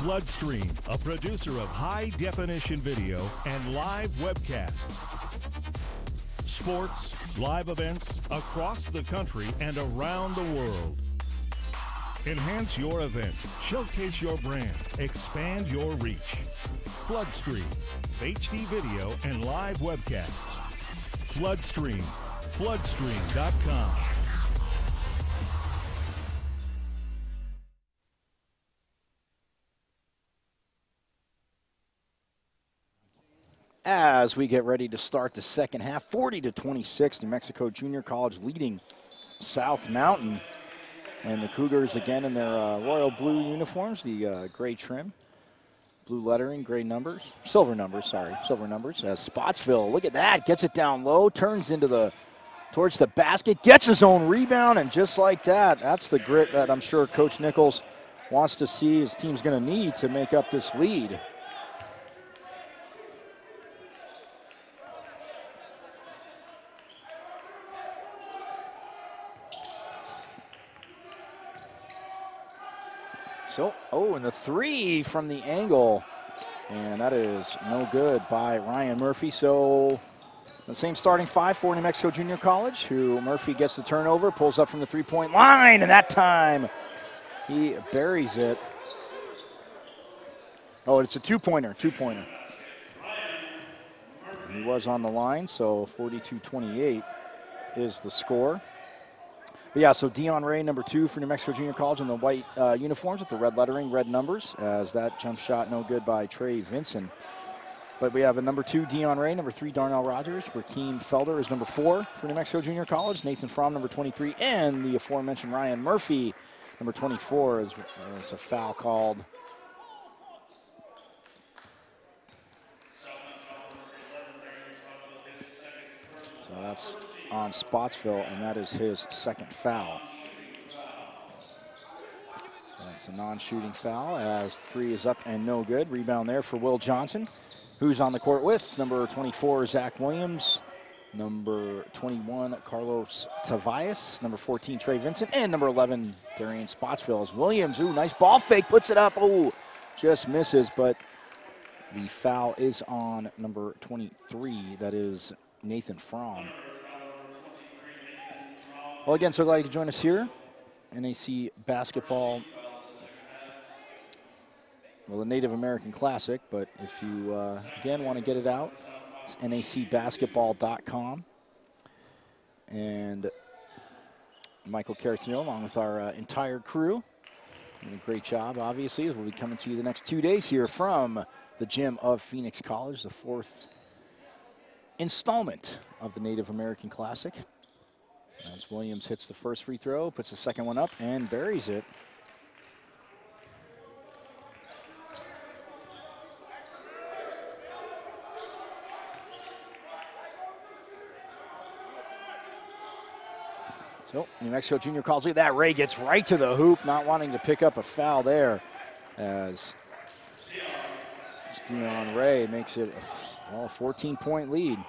Floodstream, a producer of high-definition video and live webcasts. Sports, live events across the country and around the world. Enhance your event, showcase your brand, expand your reach. Floodstream, HD video and live webcasts. Floodstream, floodstream.com. As we get ready to start the second half, 40-26, New Mexico Junior College leading South Mountain. And the Cougars again in their royal blue uniforms, the gray trim, blue lettering, gray numbers, silver numbers, Spotsville, look at that, gets it down low, turns into towards the basket, gets his own rebound, and just like that, that's the grit that I'm sure Coach Nichols wants to see his team's going to need to make up this lead. So, and the three from the angle, and that is no good by Ryan Murphy. So, the same starting five for New Mexico Junior College, who Murphy gets the turnover, pulls up from the three-point line, and that time he buries it. Oh, it's a two-pointer. He was on the line, so 42-28 is the score. But yeah, so Dion Ray, number 2 for New Mexico Junior College in the white uniforms with the red lettering, red numbers, as that jump shot no good by Trey Vinson. But we have a number 2, Dion Ray, number 3, Darnell Rogers. Rakeem Felder is number 4 for New Mexico Junior College. Nathan Fromm, number 23, and the aforementioned Ryan Murphy, number 24, is a foul called. So that's on Spotsville, and that is his second foul. That's a non-shooting foul as 3 is up and no good. Rebound there for Will Johnson, who's on the court with number 24, Zach Williams, number 21, Carlos Tavias, number 14, Trey Vincent, and number 11, Darian Spotsville. As Williams, nice ball fake, puts it up, just misses, but the foul is on number 23, that is Nathan Fromm. Well, again, so glad you could join us here. NAC basketball, well, the Native American Classic, but if you, again, want to get it out, it's nacbasketball.com. And Michael Caratino, along with our entire crew, doing a great job, obviously, as we'll be coming to you the next 2 days here from the gym of Phoenix College, the 4th installment of the Native American Classic. As Williams hits the first free throw, puts the second one up, and buries it. So, New Mexico Junior College, look at that. Ray gets right to the hoop, not wanting to pick up a foul there, as Dion Ray makes it a 14-point lead.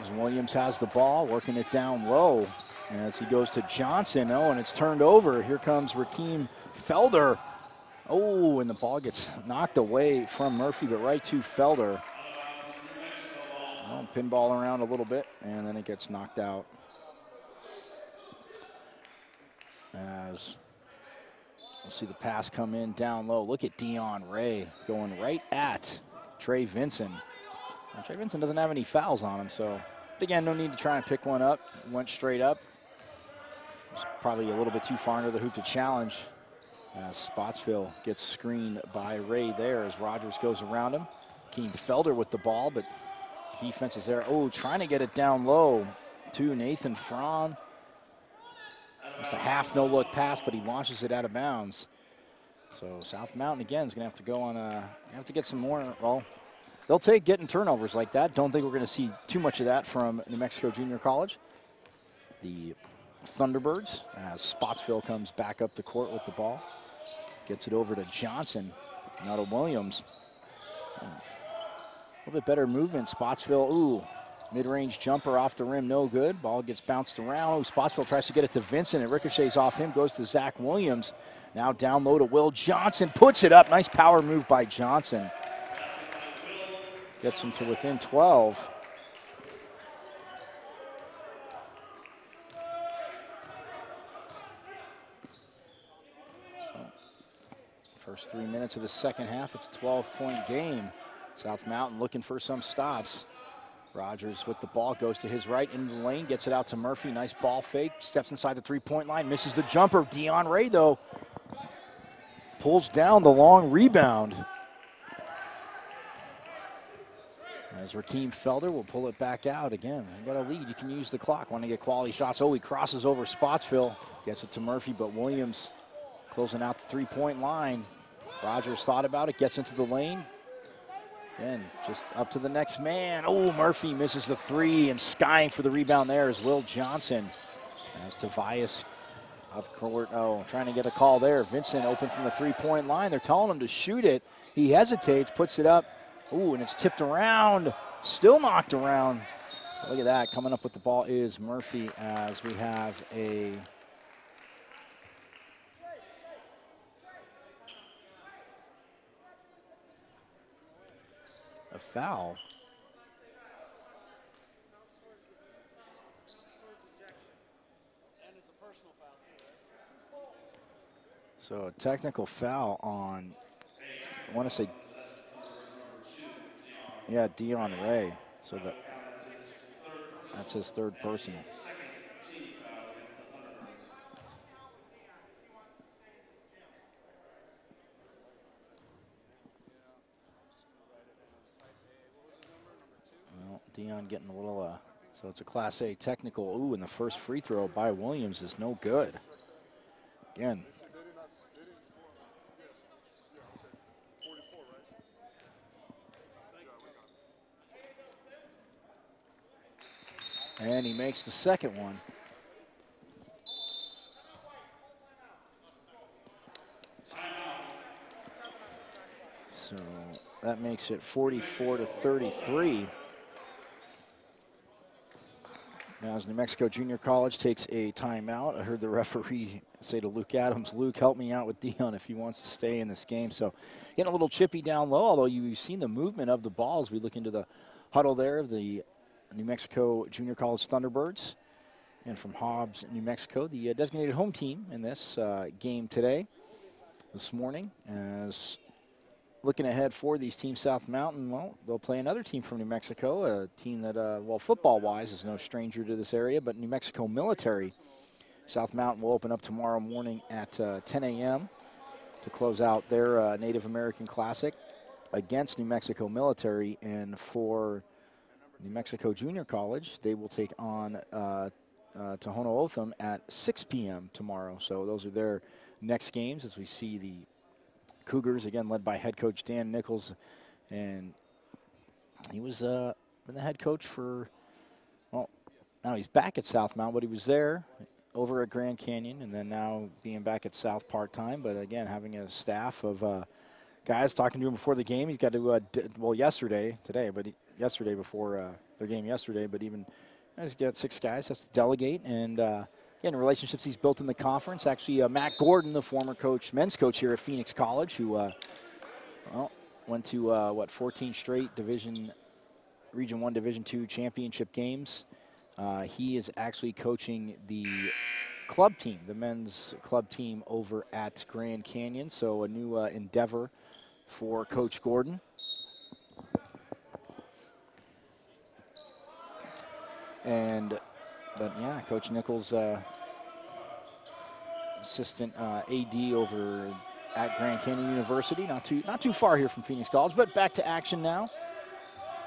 As Williams has the ball, working it down low as he goes to Johnson. And it's turned over. Here comes Rakeem Felder. And the ball gets knocked away from Murphy, but right to Felder. Pinball around a little bit, and then it gets knocked out. As we'll see the pass come in down low. Look at Dion Ray going right at Trey Vinson. Now, Trey Vinson doesn't have any fouls on him, so again, no need to try and pick one up. Went straight up. It's probably a little bit too far under the hoop to challenge. Spotsville gets screened by Ray there as Rogers goes around him. Keem Felder with the ball, but defense is there. Trying to get it down low to Nathan Fromm. It's a half no-look pass, but he launches it out of bounds. So South Mountain again is going to have to go on have to get some more. Well, they'll take getting turnovers like that. Don't think we're going to see too much of that from New Mexico Junior College. The Thunderbirds, as Spotsville comes back up the court with the ball. Gets it over to Johnson, now to Williams. A little bit better movement. Spotsville, mid-range jumper off the rim, no good. Ball gets bounced around. Spotsville tries to get it to Vincent. It ricochets off him, goes to Zach Williams. Now down low to Will Johnson, puts it up. Nice power move by Johnson. Gets him to within 12. So, first 3 minutes of the second half, it's a 12-point game. South Mountain looking for some stops. Rogers with the ball, goes to his right, into the lane, gets it out to Murphy. Nice ball fake, steps inside the three-point line, misses the jumper. Dion Ray, though, pulls down the long rebound. As Rakeem Felder will pull it back out again. You got a lead, you can use the clock. Want to get quality shots. Oh, he crosses over Spotsville, gets it to Murphy, but Williams closing out the three-point line. Rogers thought about it, gets into the lane. Again, just up to the next man. Oh, Murphy misses the three, and skying for the rebound there is Will Johnson. As Tobias up court, trying to get a call there. Vincent open from the three-point line. They're telling him to shoot it. He hesitates, puts it up. Ooh, and it's tipped around, still knocked around. Look at that, coming up with the ball is Murphy, as we have a foul. So a technical foul on, I want to say, yeah, Dion Ray. So that's his third personal. Well, Dion getting a little, so it's a Class A technical. Ooh, and the first free throw by Williams is no good. Again. And he makes the second one. So that makes it 44-33. Now as New Mexico Junior College takes a timeout, I heard the referee say to Luke Adams, Luke, help me out with Dion if he wants to stay in this game. So getting a little chippy down low, although you've seen the movement of the ball as we look into the huddle there of the New Mexico Junior College Thunderbirds. And from Hobbs, New Mexico, the designated home team in this game today, this morning. As looking ahead for these teams, South Mountain, well, they'll play another team from New Mexico, a team that, well, football-wise is no stranger to this area, but New Mexico Military. South Mountain will open up tomorrow morning at 10 a.m. to close out their Native American Classic against New Mexico Military. And for New Mexico Junior College, they will take on Tohono O'odham at 6 p.m. tomorrow. So those are their next games as we see the Cougars, again, led by head coach Dan Nichols. And he was been the head coach for, well, now he's back at South Mountain, but he was there over at Grand Canyon and then now being back at South part-time. But, again, having a staff of guys, talking to him before the game. He's got to, well, yesterday before their game yesterday, but even he's got 6 guys, has to delegate. And again, relationships he's built in the conference. Actually, Matt Gordon, the former coach, men's coach here at Phoenix College, who well, went to 14 straight Region 1, Division 2 championship games. He is actually coaching the club team, the men's club team over at Grand Canyon. So a new endeavor for Coach Gordon. But yeah, Coach Nichols, assistant AD over at Grand Canyon University, not too far here from Phoenix College. But back to action now,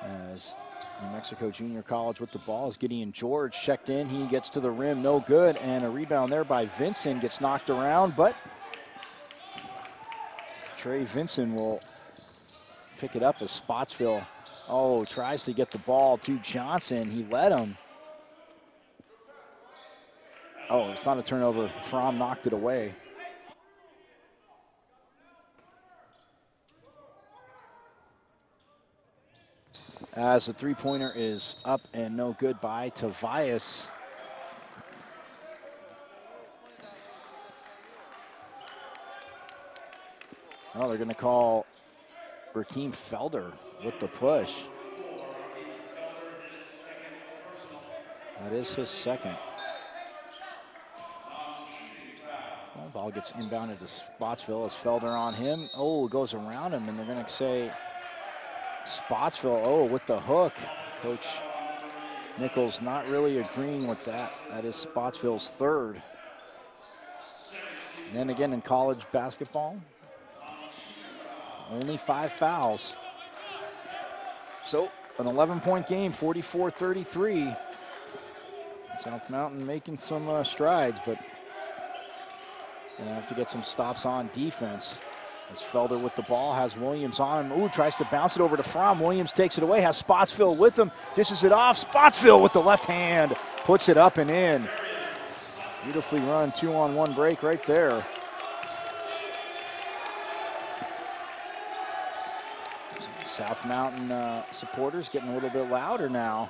as New Mexico Junior College with the ball is Gideon George checked in. He gets to the rim, no good, and a rebound there by Vincent, gets knocked around, but Trey Vincent will pick it up as Spotsville, tries to get the ball to Johnson. He let him. It's not a turnover. Fromm knocked it away. As the three-pointer is up and no good by Tobias. Oh, they're going to call Rakeem Felder with the push. That is his second. Well, ball gets inbounded to Spotsville as Felder on him. Oh, it goes around him, and they're going to say Spotsville, oh, with the hook. Coach Nichols not really agreeing with that. That is Spotsville's third. And then again in college basketball, only 5 fouls. So an 11-point game, 44-33. South Mountain making some strides, but gonna have to get some stops on defense. As Felder with the ball, has Williams on him. Ooh, tries to bounce it over to Fromm. Williams takes it away, has Spotsville with him, dishes it off. Spotsville with the left hand, puts it up and in. Beautifully run, 2-on-1 break right there. South Mountain supporters getting a little bit louder now.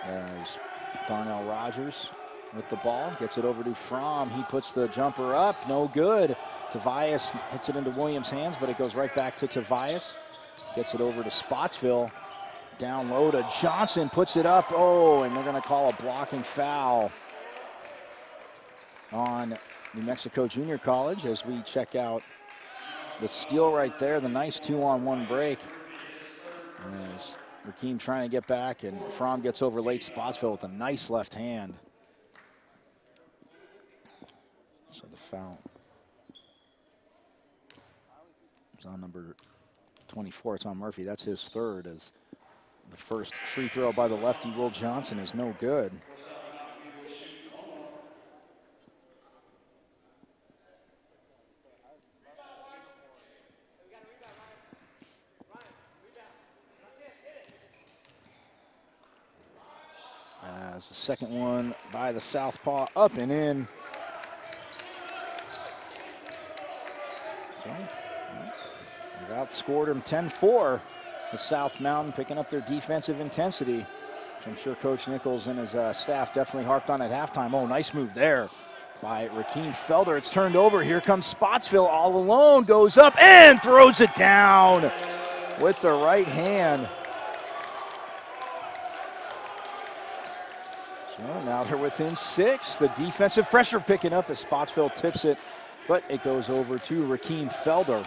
There's Darnell Rogers with the ball, gets it over to Fromm. He puts the jumper up, no good. Tobias hits it into Williams' hands, but it goes right back to Tobias. Gets it over to Spotsville. Down low to Johnson, puts it up. Oh, and they're going to call a blocking foul on New Mexico Junior College as we check out the steal right there, the nice 2-on-1 break. As Rakeem trying to get back, and Fromm gets over late Spotsville with a nice left hand. So the foul is on number 24. It's on Murphy. That's his third, as the first free throw by the lefty, Will Johnson, is no good. As the second one by the southpaw, up and in. They've outscored him 10-4. The South Mountain picking up their defensive intensity, which I'm sure Coach Nichols and his staff definitely harped on at halftime. Oh, nice move there by Rakeem Felder. It's turned over. Here comes Spotsville all alone. Goes up and throws it down with the right hand. So now they're within 6. The defensive pressure picking up as Spotsville tips it, but it goes over to Rakeem Felder.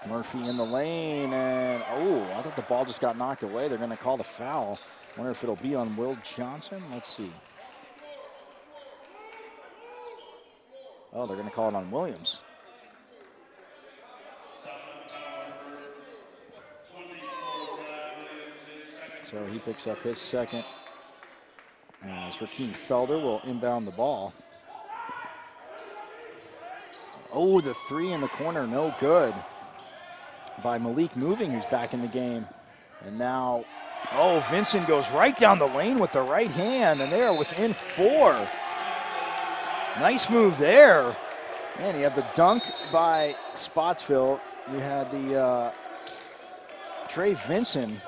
Murphy in the lane, and oh, I thought the ball just got knocked away. They're going to call the foul. Wonder if it'll be on Will Johnson. Let's see. Oh, they're going to call it on Williams. So he picks up his second, as Rakeem Felder will inbound the ball. Oh, the three in the corner, no good. By Malik Moving, who's back in the game. And now, oh, Vincent goes right down the lane with the right hand, and they are within 4. Nice move there. Man, you have the dunk by Spotsville. You had the Trey Vincent.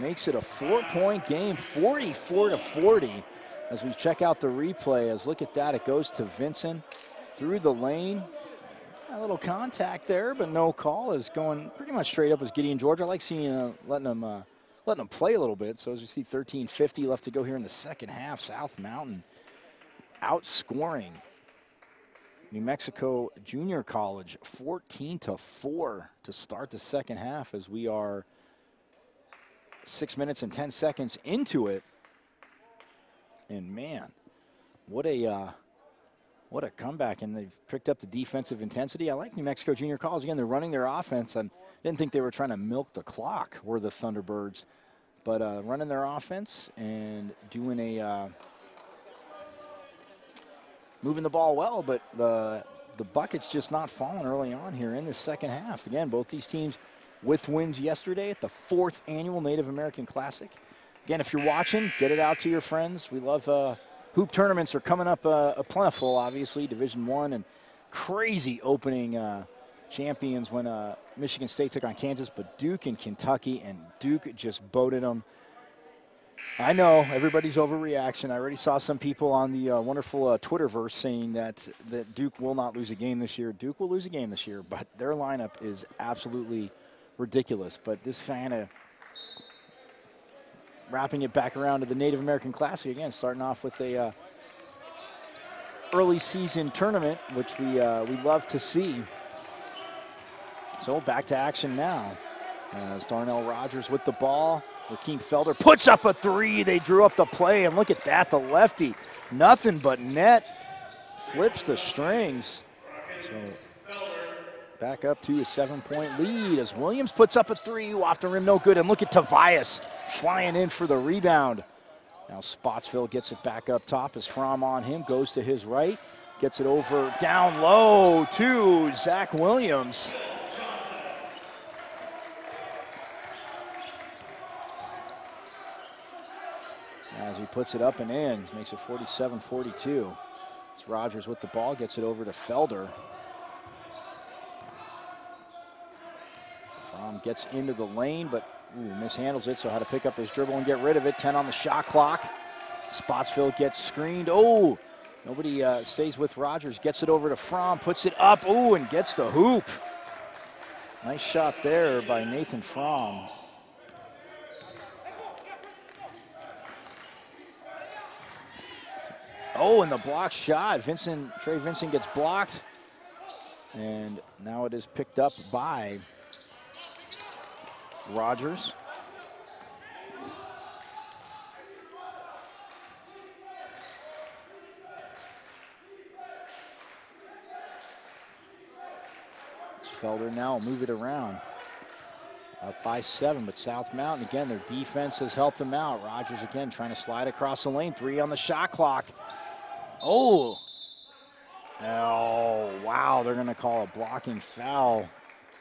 Makes it a 4-point game, 44-40. As we check out the replay, as look at that, it goes to Vincent through the lane. A little contact there, but no call. Is going pretty much straight up as Gideon George. I like seeing letting him play a little bit. So as you see, 13:50 left to go here in the second half. South Mountain outscoring New Mexico Junior College 14-4 to start the second half, as we are 6 minutes and 10 seconds into it. And man, what a comeback, and they've picked up the defensive intensity. I like New Mexico Junior College. Again, they're running their offense, and didn't think they were trying to milk the clock, were the Thunderbirds. But running their offense and doing moving the ball well, but the bucket's just not falling early on here in the second half. Again, both these teams with wins yesterday at the 4th annual Native American Classic. Again, if you're watching, get it out to your friends. We love hoop tournaments are coming up plentiful, obviously, Division I, and crazy opening champions when Michigan State took on Kansas, but Duke and Kentucky, and Duke just boated them. I know, everybody's overreaction. I already saw some people on the wonderful Twitterverse saying that Duke will not lose a game this year. Duke will lose a game this year, but their lineup is absolutely ridiculous. But this kind of wrapping it back around to the Native American Classic again, starting off with a early season tournament, which we love to see. So back to action now. As Darnell Rogers with the ball. Rakeem Felder puts up a three. They drew up the play, and look at that, the lefty. Nothing but net. Flips the strings. So back up to a 7-point lead as Williams puts up a three. Off the rim, no good. And look at Tobias flying in for the rebound. Now Spotsville gets it back up top as Fromm on him. Goes to his right. Gets it over down low to Zach Williams. As he puts it up and in, makes it 47-42. It's Rogers with the ball, gets it over to Felder. Fromm gets into the lane, but mishandles it, so how to pick up his dribble and get rid of it. 10 on the shot clock. Spotsville gets screened. Oh, nobody stays with Rogers. Gets it over to Fromm, puts it up, oh, and gets the hoop. Nice shot there by Nathan Fromm. Oh, and the block shot. Trey Vincent gets blocked. And now it is picked up by Rogers. Felder now will move it around. Up by 7, but South Mountain, again, their defense has helped them out. Rogers again trying to slide across the lane. 3 on the shot clock. Oh, wow, they're going to call a blocking foul.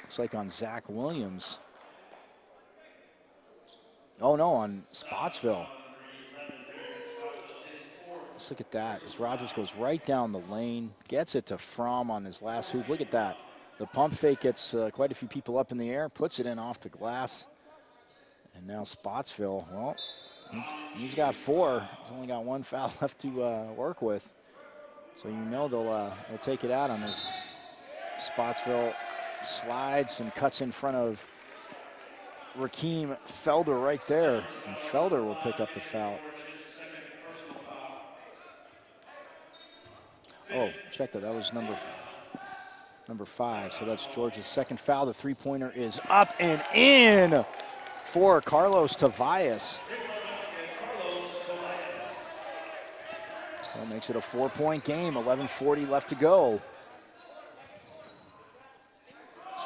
Looks like on Zach Williams. Oh, no, on Spotsville. Let's look at that. As Rogers goes right down the lane, gets it to Fromm on his last hoop. Look at that. The pump fake gets quite a few people up in the air, puts it in off the glass. And now Spotsville, well, he's got 4. He's only got 1 foul left to work with. So you know they'll take it out on his. Spotsville slides and cuts in front of Rakeem Felder right there. And Felder will pick up the foul. Oh, check that. That was number 5. So that's Georgia's 2nd foul. The 3-pointer is up and in for Carlos Tobias. That makes it a 4-point game, 11:40 left to go.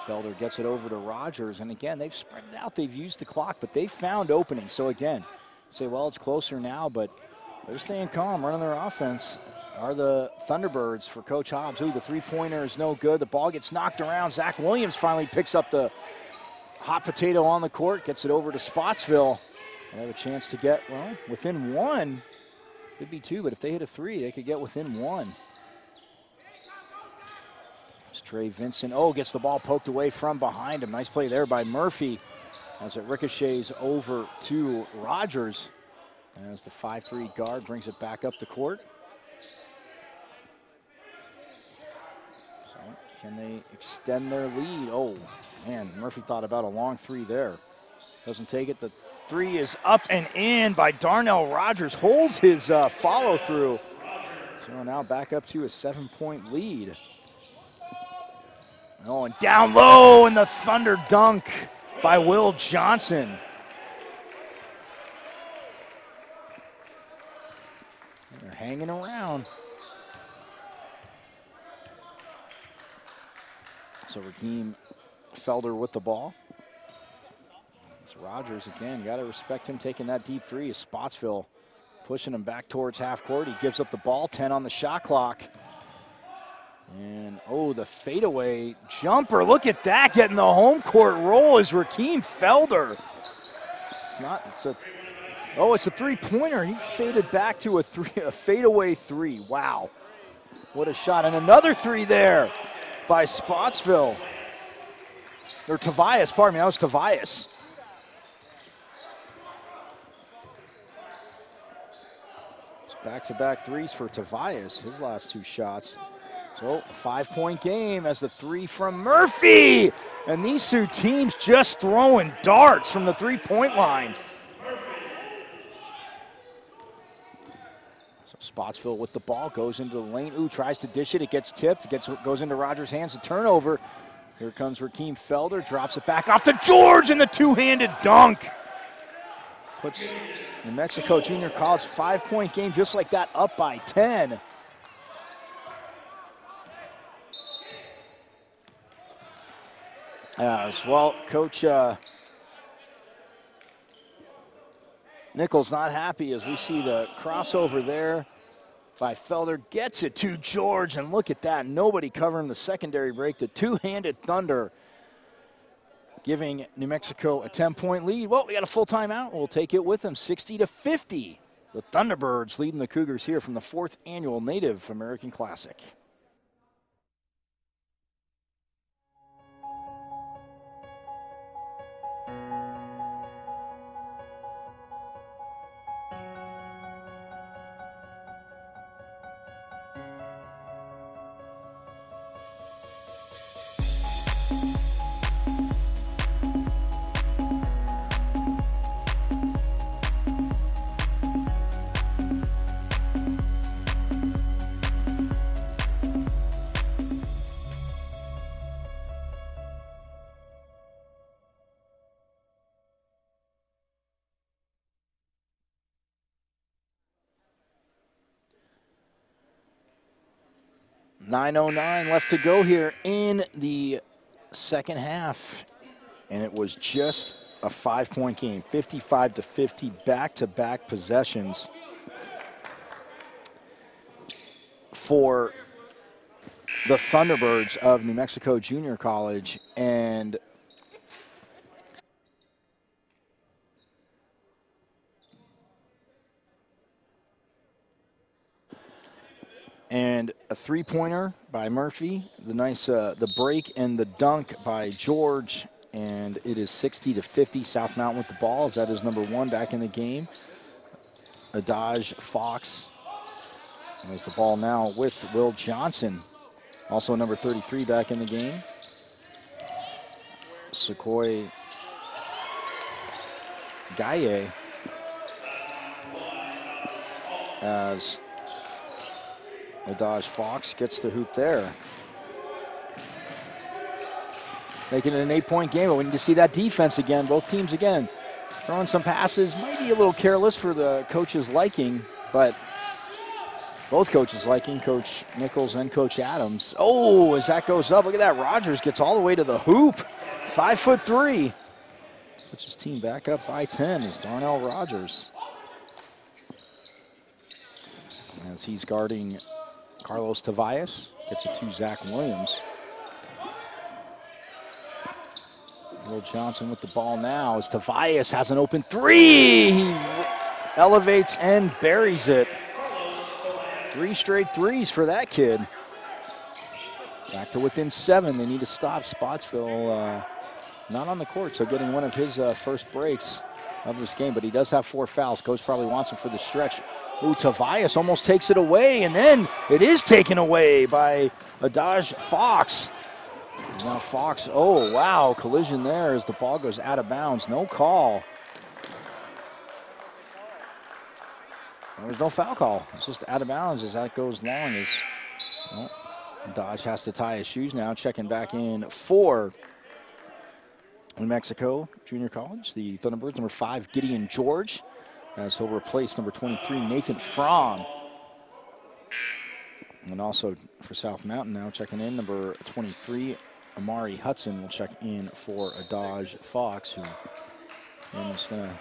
Felder gets it over to Rogers, and again, they've spread it out. They've used the clock, but they've found openings. So again, say, well, it's closer now, but they're staying calm, running their offense. Are the Thunderbirds for Coach Hobbs. Ooh, the 3-pointer is no good. The ball gets knocked around. Zach Williams finally picks up the hot potato on the court, gets it over to Spotsville. They have a chance to get, well, within 1. Could be 2, but if they hit a 3, they could get within 1. It's Trey Vincent. Oh, gets the ball poked away from behind him. Nice play there by Murphy as it ricochets over to Rogers. As the 5'3" guard brings it back up the court. So can they extend their lead? Oh, man, Murphy thought about a long 3 there. Doesn't take it. The 3 is up and in by Darnell Rogers. Holds his follow-through. So now back up to a 7-point lead. Oh, and down low, and the Thunder dunk by Will Johnson. They're hanging around. So Rakeem Felder with the ball. Rogers again, got to respect him taking that deep 3 as Spotsville pushing him back towards half court. He gives up the ball, 10 on the shot clock. And oh, the fadeaway jumper, look at that, getting the home court roll is Rakeem Felder. It's a 3-pointer. He faded back to a fadeaway 3. Wow, what a shot. And another 3 there by Spotsville. Or Tobias, pardon me, that was Tobias. Back-to-back threes for Tobias, his last 2 shots. So a 5-point game as the 3 from Murphy. And these 2 teams just throwing darts from the 3-point line. So Spotsville with the ball, goes into the lane. Ooh, tries to dish it, it gets tipped, goes into Rogers' hands, a turnover. Here comes Rakeem Felder, drops it back off to George, and the 2-handed dunk. Puts New Mexico Junior College 5-point game just like that, up by 10. Well, Coach Nichols not happy as we see the crossover there by Felder. Gets it to George, and look at that. Nobody covering the secondary break. The 2-handed thunder giving New Mexico a 10-point lead. Well, we got a full timeout. We'll take it with them, 60-50. The Thunderbirds leading the Cougars here from the 4th annual Native American Classic. .909 left to go here in the second half, and it was just a 5-point game, 55-50, back-to-back possessions for the Thunderbirds of New Mexico Junior College. And a 3-pointer by Murphy, the break and the dunk by George, and it is 60-50. South Mountain with the ball, as that is number 1 back in the game. Adaj Fox has the ball now with Will Johnson, also number 33 back in the game. Sequoia Gaye as Adaj Fox gets the hoop there. Making it an 8-point game, but we need to see that defense again. Both teams again throwing some passes, might be a little careless for the coach's liking, but both coaches liking, Coach Nichols and Coach Adams. Oh, as that goes up, look at that. Rogers gets all the way to the hoop. 5'3". Puts his team back up by 10 is Darnell Rogers, as he's guarding Carlos Tobias. Gets it to Zach Williams. Will Johnson with the ball now as Tobias has an open 3. He elevates and buries it. 3 straight threes for that kid. Back to within 7. They need to stop Spotsville. Not on the court, so getting one of his first breaks of this game, but he does have 4 fouls. Coach probably wants him for the stretch. Ooh, Tobias almost takes it away, and then it is taken away by Adaj Fox. Now Fox, oh wow, collision there as the ball goes out of bounds. No call. There's no foul call. It's just out of bounds as that goes long. Well, Dodge has to tie his shoes now, checking back in for New Mexico Junior College. The Thunderbirds, number 5, Gideon George, as he'll replace number 23, Nathan Fromm. And also for South Mountain now, checking in, number 23, Amari Hudson will check in for Adaj Fox, who is going to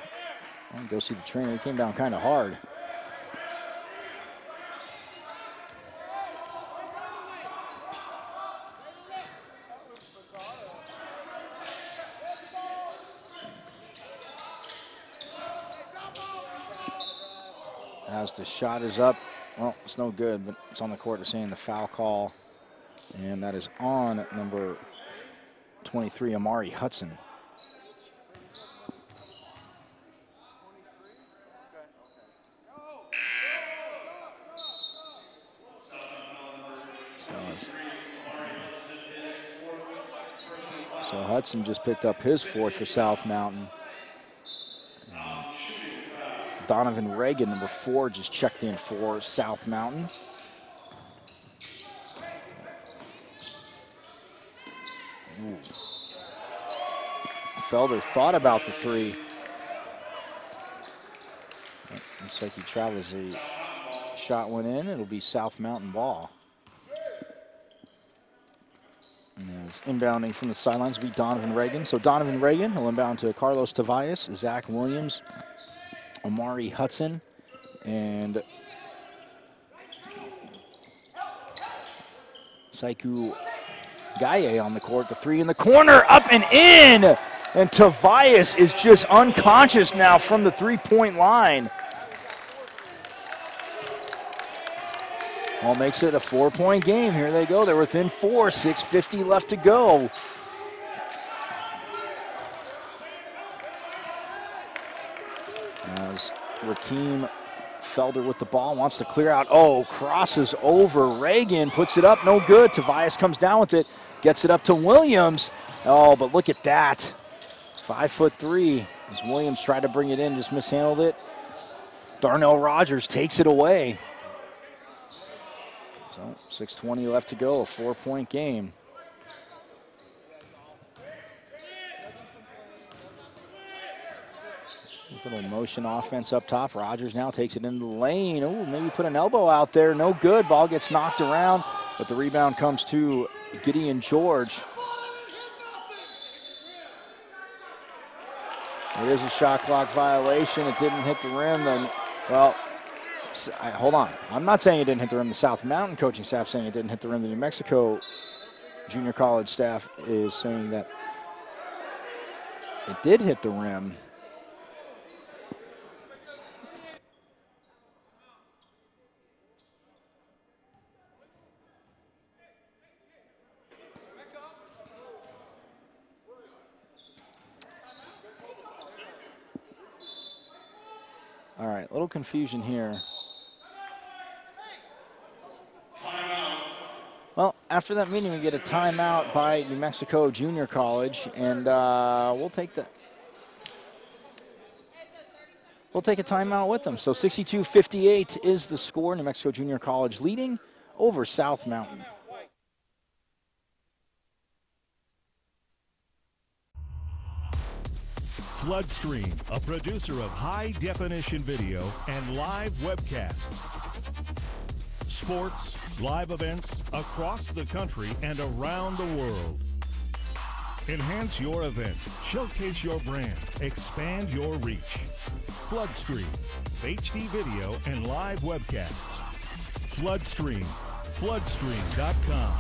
go see the trainer. He came down kind of hard. As the shot is up, well, it's no good, but it's on the court. They're saying the foul call, and that is on number 23, Amari Hudson. Hudson just picked up his 4th for South Mountain. Donovan Reagan, number 4, just checked in for South Mountain. Ooh. Felder thought about the 3. Looks like he travels. The shot went in. It'll be South Mountain ball. And as inbounding from the sidelines will be Donovan Reagan. So Donovan Reagan will inbound to Carlos Tavares, Zach Williams, Omari Hudson, and Saiku Gaye on the court. The 3 in the corner, up and in! And Tavares is just unconscious now from the 3-point line. All makes it a 4-point game. Here they go. They're within 4, 6:50 left to go. As Rakeem Felder with the ball, wants to clear out. Oh, crosses over Reagan, puts it up, no good. Tavares comes down with it, gets it up to Williams. Oh, but look at that. 5'3", as Williams tried to bring it in, just mishandled it. Darnell Rogers takes it away. So 6:20 left to go, a 4-point game. This little motion offense up top. Rogers now takes it into the lane. Oh, maybe put an elbow out there. No good. Ball gets knocked around, but the rebound comes to Gideon George. It is a shot clock violation. It didn't hit the rim. Then, well, hold on. I'm not saying it didn't hit the rim. The South Mountain coaching staff saying it didn't hit the rim. The New Mexico Junior College staff is saying that it did hit the rim. All right, a little confusion here. Well, after that meeting, we get a timeout by New Mexico Junior College, and we'll take a timeout with them. So 62-58 is the score. New Mexico Junior College leading over South Mountain. Floodstream, a producer of high-definition video and live webcasts. Sports, live events across the country and around the world. Enhance your event, showcase your brand, expand your reach. Floodstream, HD video and live webcasts. Floodstream, floodstream.com.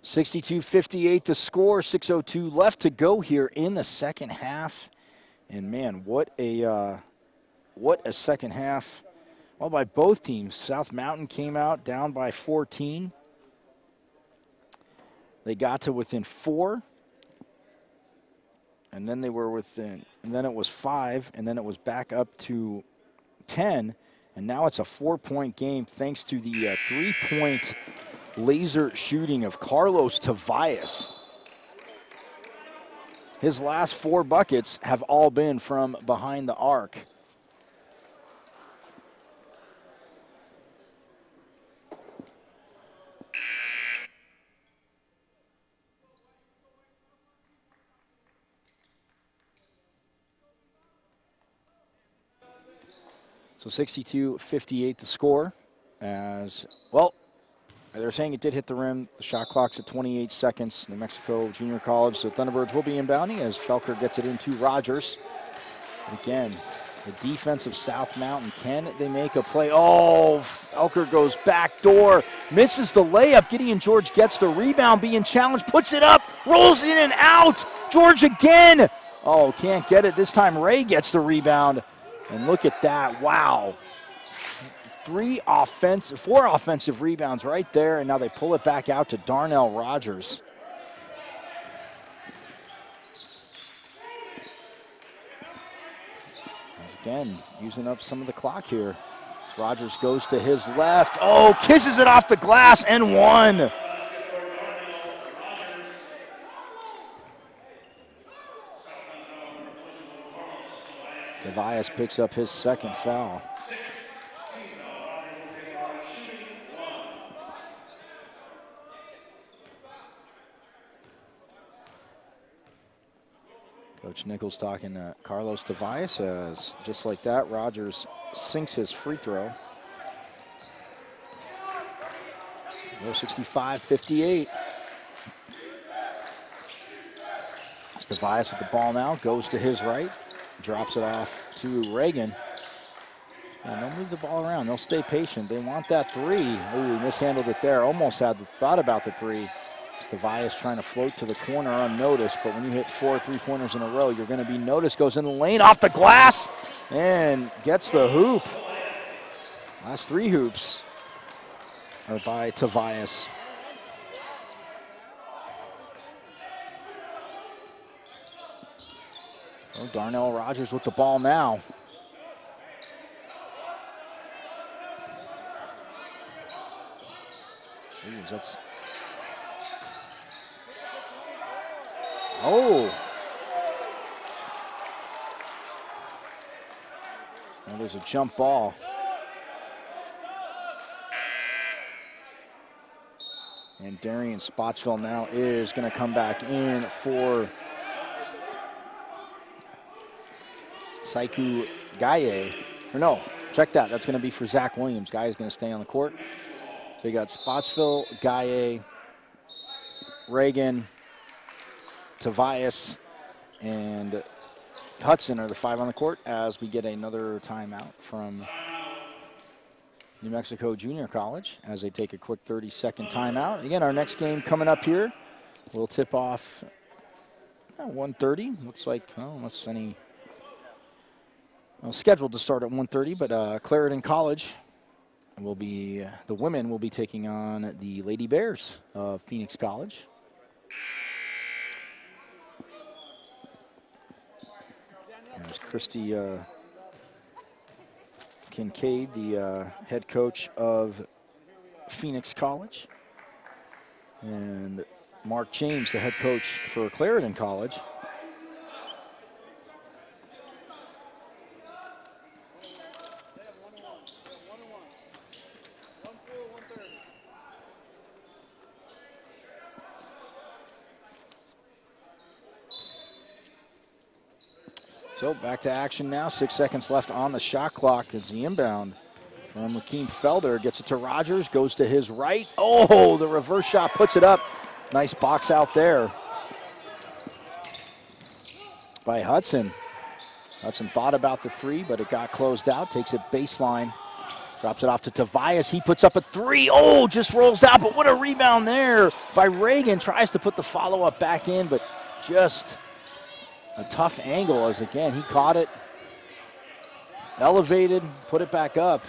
(62-58) the score, 6:02 left to go here in the second half. And man, what a second half. Well, by both teams. South Mountain came out down by 14. They got to within 4. And then they were within, and then it was 5, and then it was back up to 10. And now it's a 4-point game thanks to the 3-point laser shooting of Carlos Tavares. His last 4 buckets have all been from behind the arc. So 62-58 the score. As well, they're saying it did hit the rim. The shot clock's at 28 seconds. New Mexico Junior College, so Thunderbirds will be inbounding as Felker gets it into Rogers. And again, the defense of South Mountain, can they make a play? Oh, Felker goes back door, misses the layup. Gideon George gets the rebound, being challenged, puts it up, rolls in and out. George again. Oh, can't get it. This time Ray gets the rebound. And look at that, wow. 4 offensive rebounds right there, and now they pull it back out to Darnell Rogers. Again, using up some of the clock here. Rogers goes to his left. Oh, kisses it off the glass and one. Tobias picks up his second foul. Coach Nichols talking to Carlos Tobias as just like that, Rogers sinks his free throw. 65-58. Tobias with the ball now, goes to his right, drops it off to Reagan. And they'll move the ball around. They'll stay patient. They want that three. Ooh, he mishandled it there. Almost had the thought about the three. Tobias trying to float to the corner unnoticed, but when you hit 4 3-pointers in a row, you're going to be noticed. Goes in the lane, off the glass, and gets the hoop. Last 3 hoops are by Tobias. Oh, Darnell Rogers with the ball now. Ooh, that's... Oh. Well, there's a jump ball. And Darian Spotsville now is going to come back in for Saiku Gaye. Or no, check that. That's going to be for Zach Williams. Gaye is going to stay on the court. So you got Spotsville, Gaye, Reagan, Tobias, and Hudson are the 5 on the court as we get another timeout from New Mexico Junior College as they take a quick 30-second timeout. Again, our next game coming up here will tip off at 1:30. Looks like, well, unless any scheduled to start at 1:30, but Clarendon College will be, the women will be taking on the Lady Bears of Phoenix College. As Christy Kincaid, the head coach of Phoenix College, and Mark James, the head coach for Clarendon College. So back to action now. 6 seconds left on the shot clock. It's the inbound from Rakeem Felder. Gets it to Rogers, goes to his right. Oh, the reverse shot puts it up. Nice box out there by Hudson. Hudson thought about the three, but it got closed out. Takes it baseline. Drops it off to Tobias. He puts up a three. Oh, just rolls out, but what a rebound there by Reagan. Tries to put the follow-up back in, but just a tough angle as, again, he caught it, elevated, put it back up.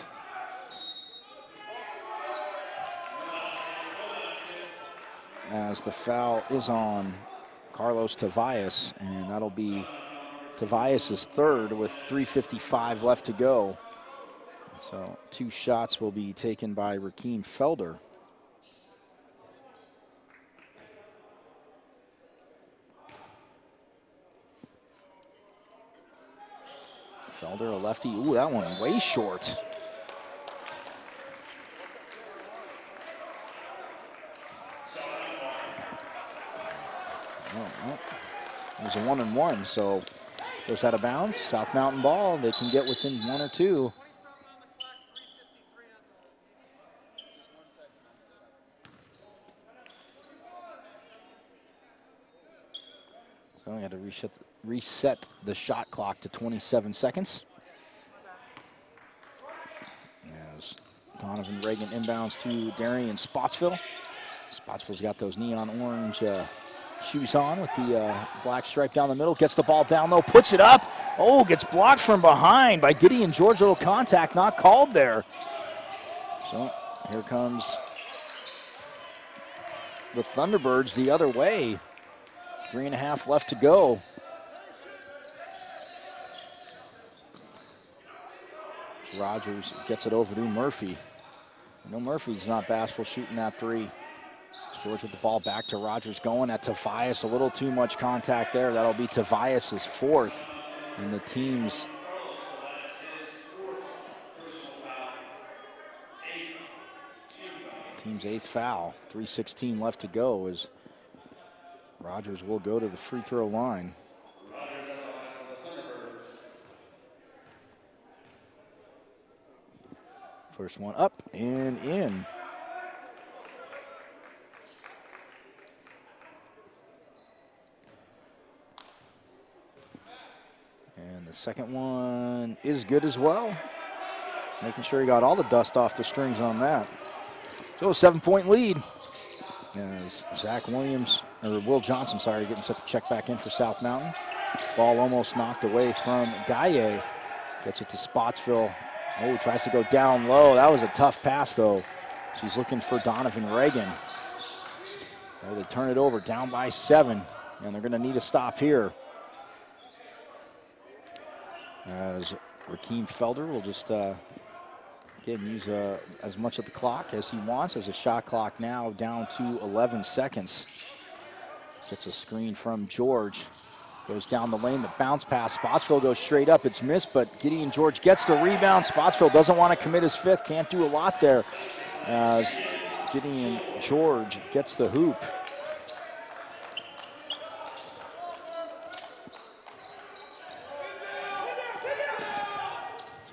As the foul is on Carlos Tobias, and that'll be Tobias' third with 3:55 left to go. So 2 shots will be taken by Rakeem Felder. Felder, a lefty. Ooh, that one way short. Oh, it was a 1-and-1, so goes out of bounds. South Mountain ball. They can get within 1 or 2. So we had to reset the shot clock to 27 seconds. As Donovan Reagan inbounds to Darian Spotsville. Spotsville's got those neon orange shoes on with the black stripe down the middle. Gets the ball down low, puts it up. Oh, gets blocked from behind by Gideon George. Little contact not called there. So here comes the Thunderbirds the other way. 3.5 left to go. Rogers gets it over to Murphy. No, Murphy's not bashful shooting that three. George with the ball back to Rogers, going at Tobias. A little too much contact there. That'll be Tobias's fourth, and the team's eighth foul. 3:16 left to go as Rogers will go to the free throw line. First one up and in. And the second one is good as well. Making sure he got all the dust off the strings on that. So a 7-point lead. As Zach Williams, or Will Johnson, sorry, getting set to check back in for South Mountain. Ball almost knocked away from Gaye. Gets it to Spotsville. Oh, tries to go down low. That was a tough pass, though. She's looking for Donovan Reagan. Oh, they turn it over, down by 7, and they're going to need a stop here. As Rakeem Felder will just, again, use as much of the clock as he wants, as a shot clock now down to 11 seconds. Gets a screen from George. Goes down the lane, the bounce pass. Spotsville goes straight up. It's missed, but Gideon George gets the rebound. Spotsville doesn't want to commit his fifth. Can't do a lot there as Gideon George gets the hoop.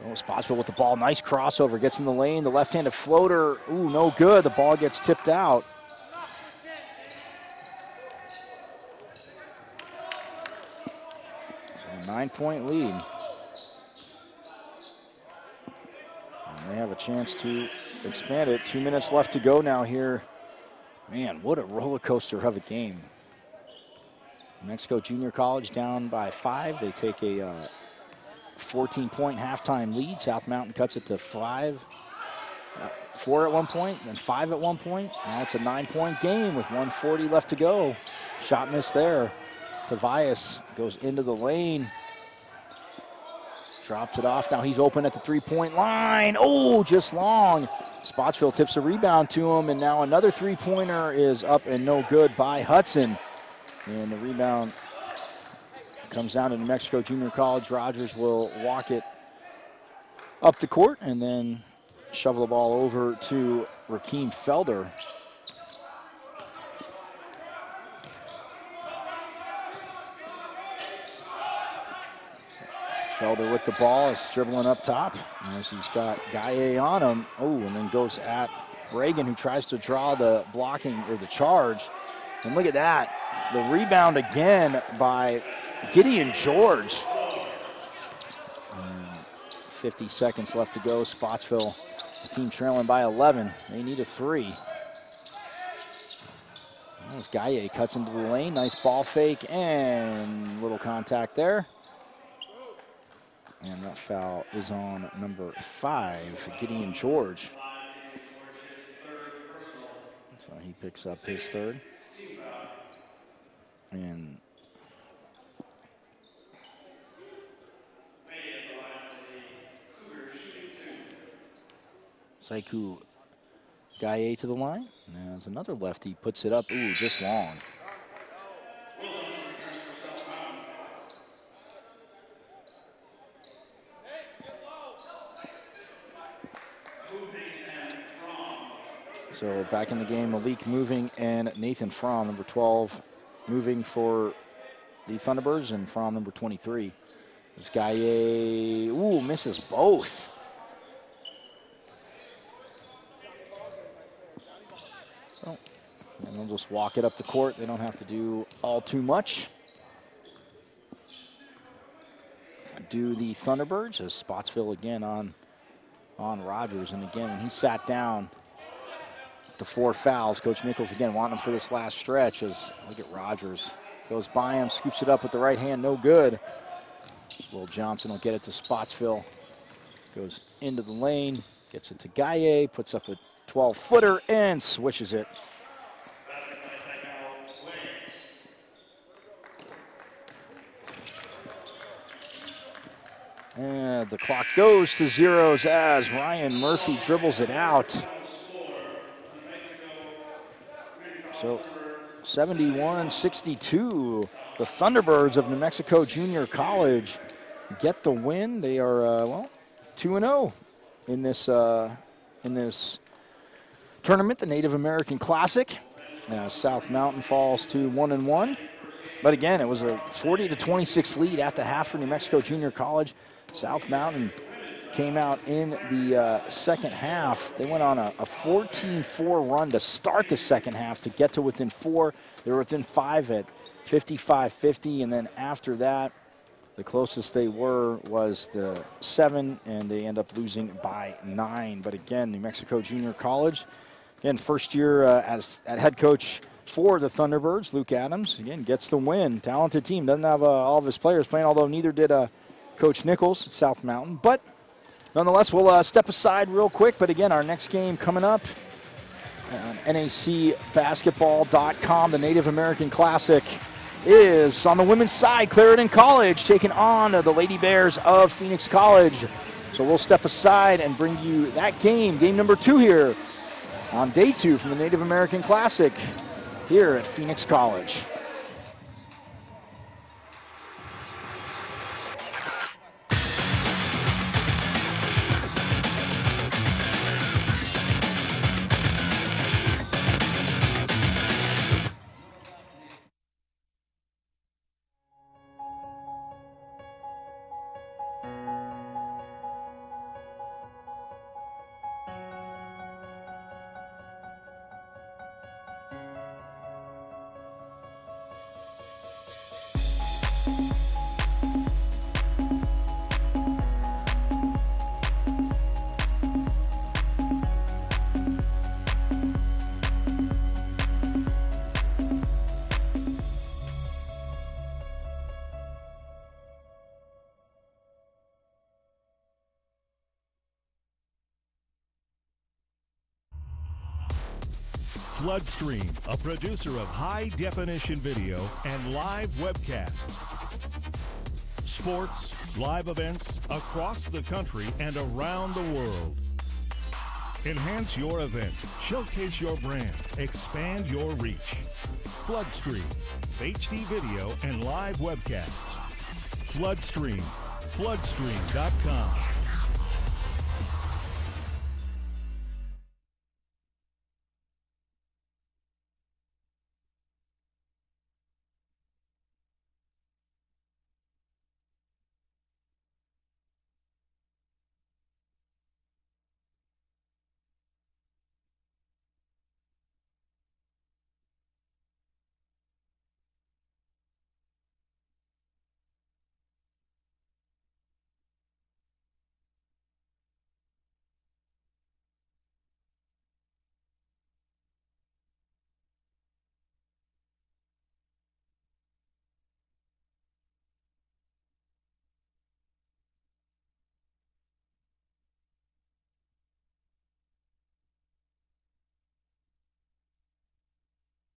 So Spotsville with the ball. Nice crossover. Gets in the lane. The left-handed floater. Ooh, no good. The ball gets tipped out. So a 9-point lead. And they have a chance to expand it. 2 minutes left to go now here. Man, what a roller coaster of a game. New Mexico Junior College down by 5. They take a 14-point halftime lead. South Mountain cuts it to 4 at one point, then 5 at one point. Now it's a 9-point game with 1:40 left to go. Shot missed there. Tobias goes into the lane. Drops it off. Now he's open at the 3-point line. Oh, just long. Spotsville tips a rebound to him, and now another 3-pointer is up and no good by Hudson. And the rebound comes down to New Mexico Junior College. Rogers will walk it up the court and then shovel the ball over to Rakeem Felder. Felder with the ball is dribbling up top as he's got Gaye on him. Oh, and then goes at Reagan, who tries to draw the blocking or the charge. And look at that. The rebound again by Gideon George. 50 seconds left to go. Spotsville, his team trailing by 11. They need a 3. As Gaye cuts into the lane. Nice ball fake and little contact there. And that foul is on number 5, Gideon George. So he picks up his third. And Saiku Gaye to the line. And there's another lefty, puts it up. Ooh, just long. So back in the game, Malik Moving and Nathan Fromm, number 12, moving for the Thunderbirds, and Fromm, number 23. This Gaye, ooh, misses both. So, and they'll just walk it up the court. They don't have to do all too much. Do the Thunderbirds as Spotsville again on Rogers. And again, when he sat down, the 4 fouls. Coach Nichols again wanting him for this last stretch as look at Rogers. Goes by him, scoops it up with the right hand, no good. Will Johnson will get it to Spotsville. Goes into the lane, gets it to Gaye, puts up a 12-footer and swishes it. And the clock goes to zeros as Ryan Murphy dribbles it out. So 71-62. The Thunderbirds of New Mexico Junior College get the win. They are, well, 2-0 in this tournament, the Native American Classic. South Mountain falls to 1-1. But again, it was a 40-26 lead at the half for New Mexico Junior College. South Mountain came out in the second half. They went on a 14-4 run to start the second half to get to within 4. They were within 5 at 55-50, and then after that, the closest they were was the 7, and they end up losing by 9. But again, New Mexico Junior College, again, first year as head coach for the Thunderbirds, Luke Adams, again, gets the win. Talented team, doesn't have all of his players playing, although neither did Coach Nichols at South Mountain. But nonetheless, we'll step aside real quick. But again, our next game coming up on NACbasketball.com, the Native American Classic, is on the women's side, Clarendon College taking on the Lady Bears of Phoenix College. So we'll step aside and bring you that game number 2 here on day 2 from the Native American Classic here at Phoenix College. Floodstream, a producer of high-definition video and live webcasts. Sports, live events across the country and around the world. Enhance your event, showcase your brand, expand your reach. Floodstream, HD video and live webcasts. Floodstream, floodstream.com.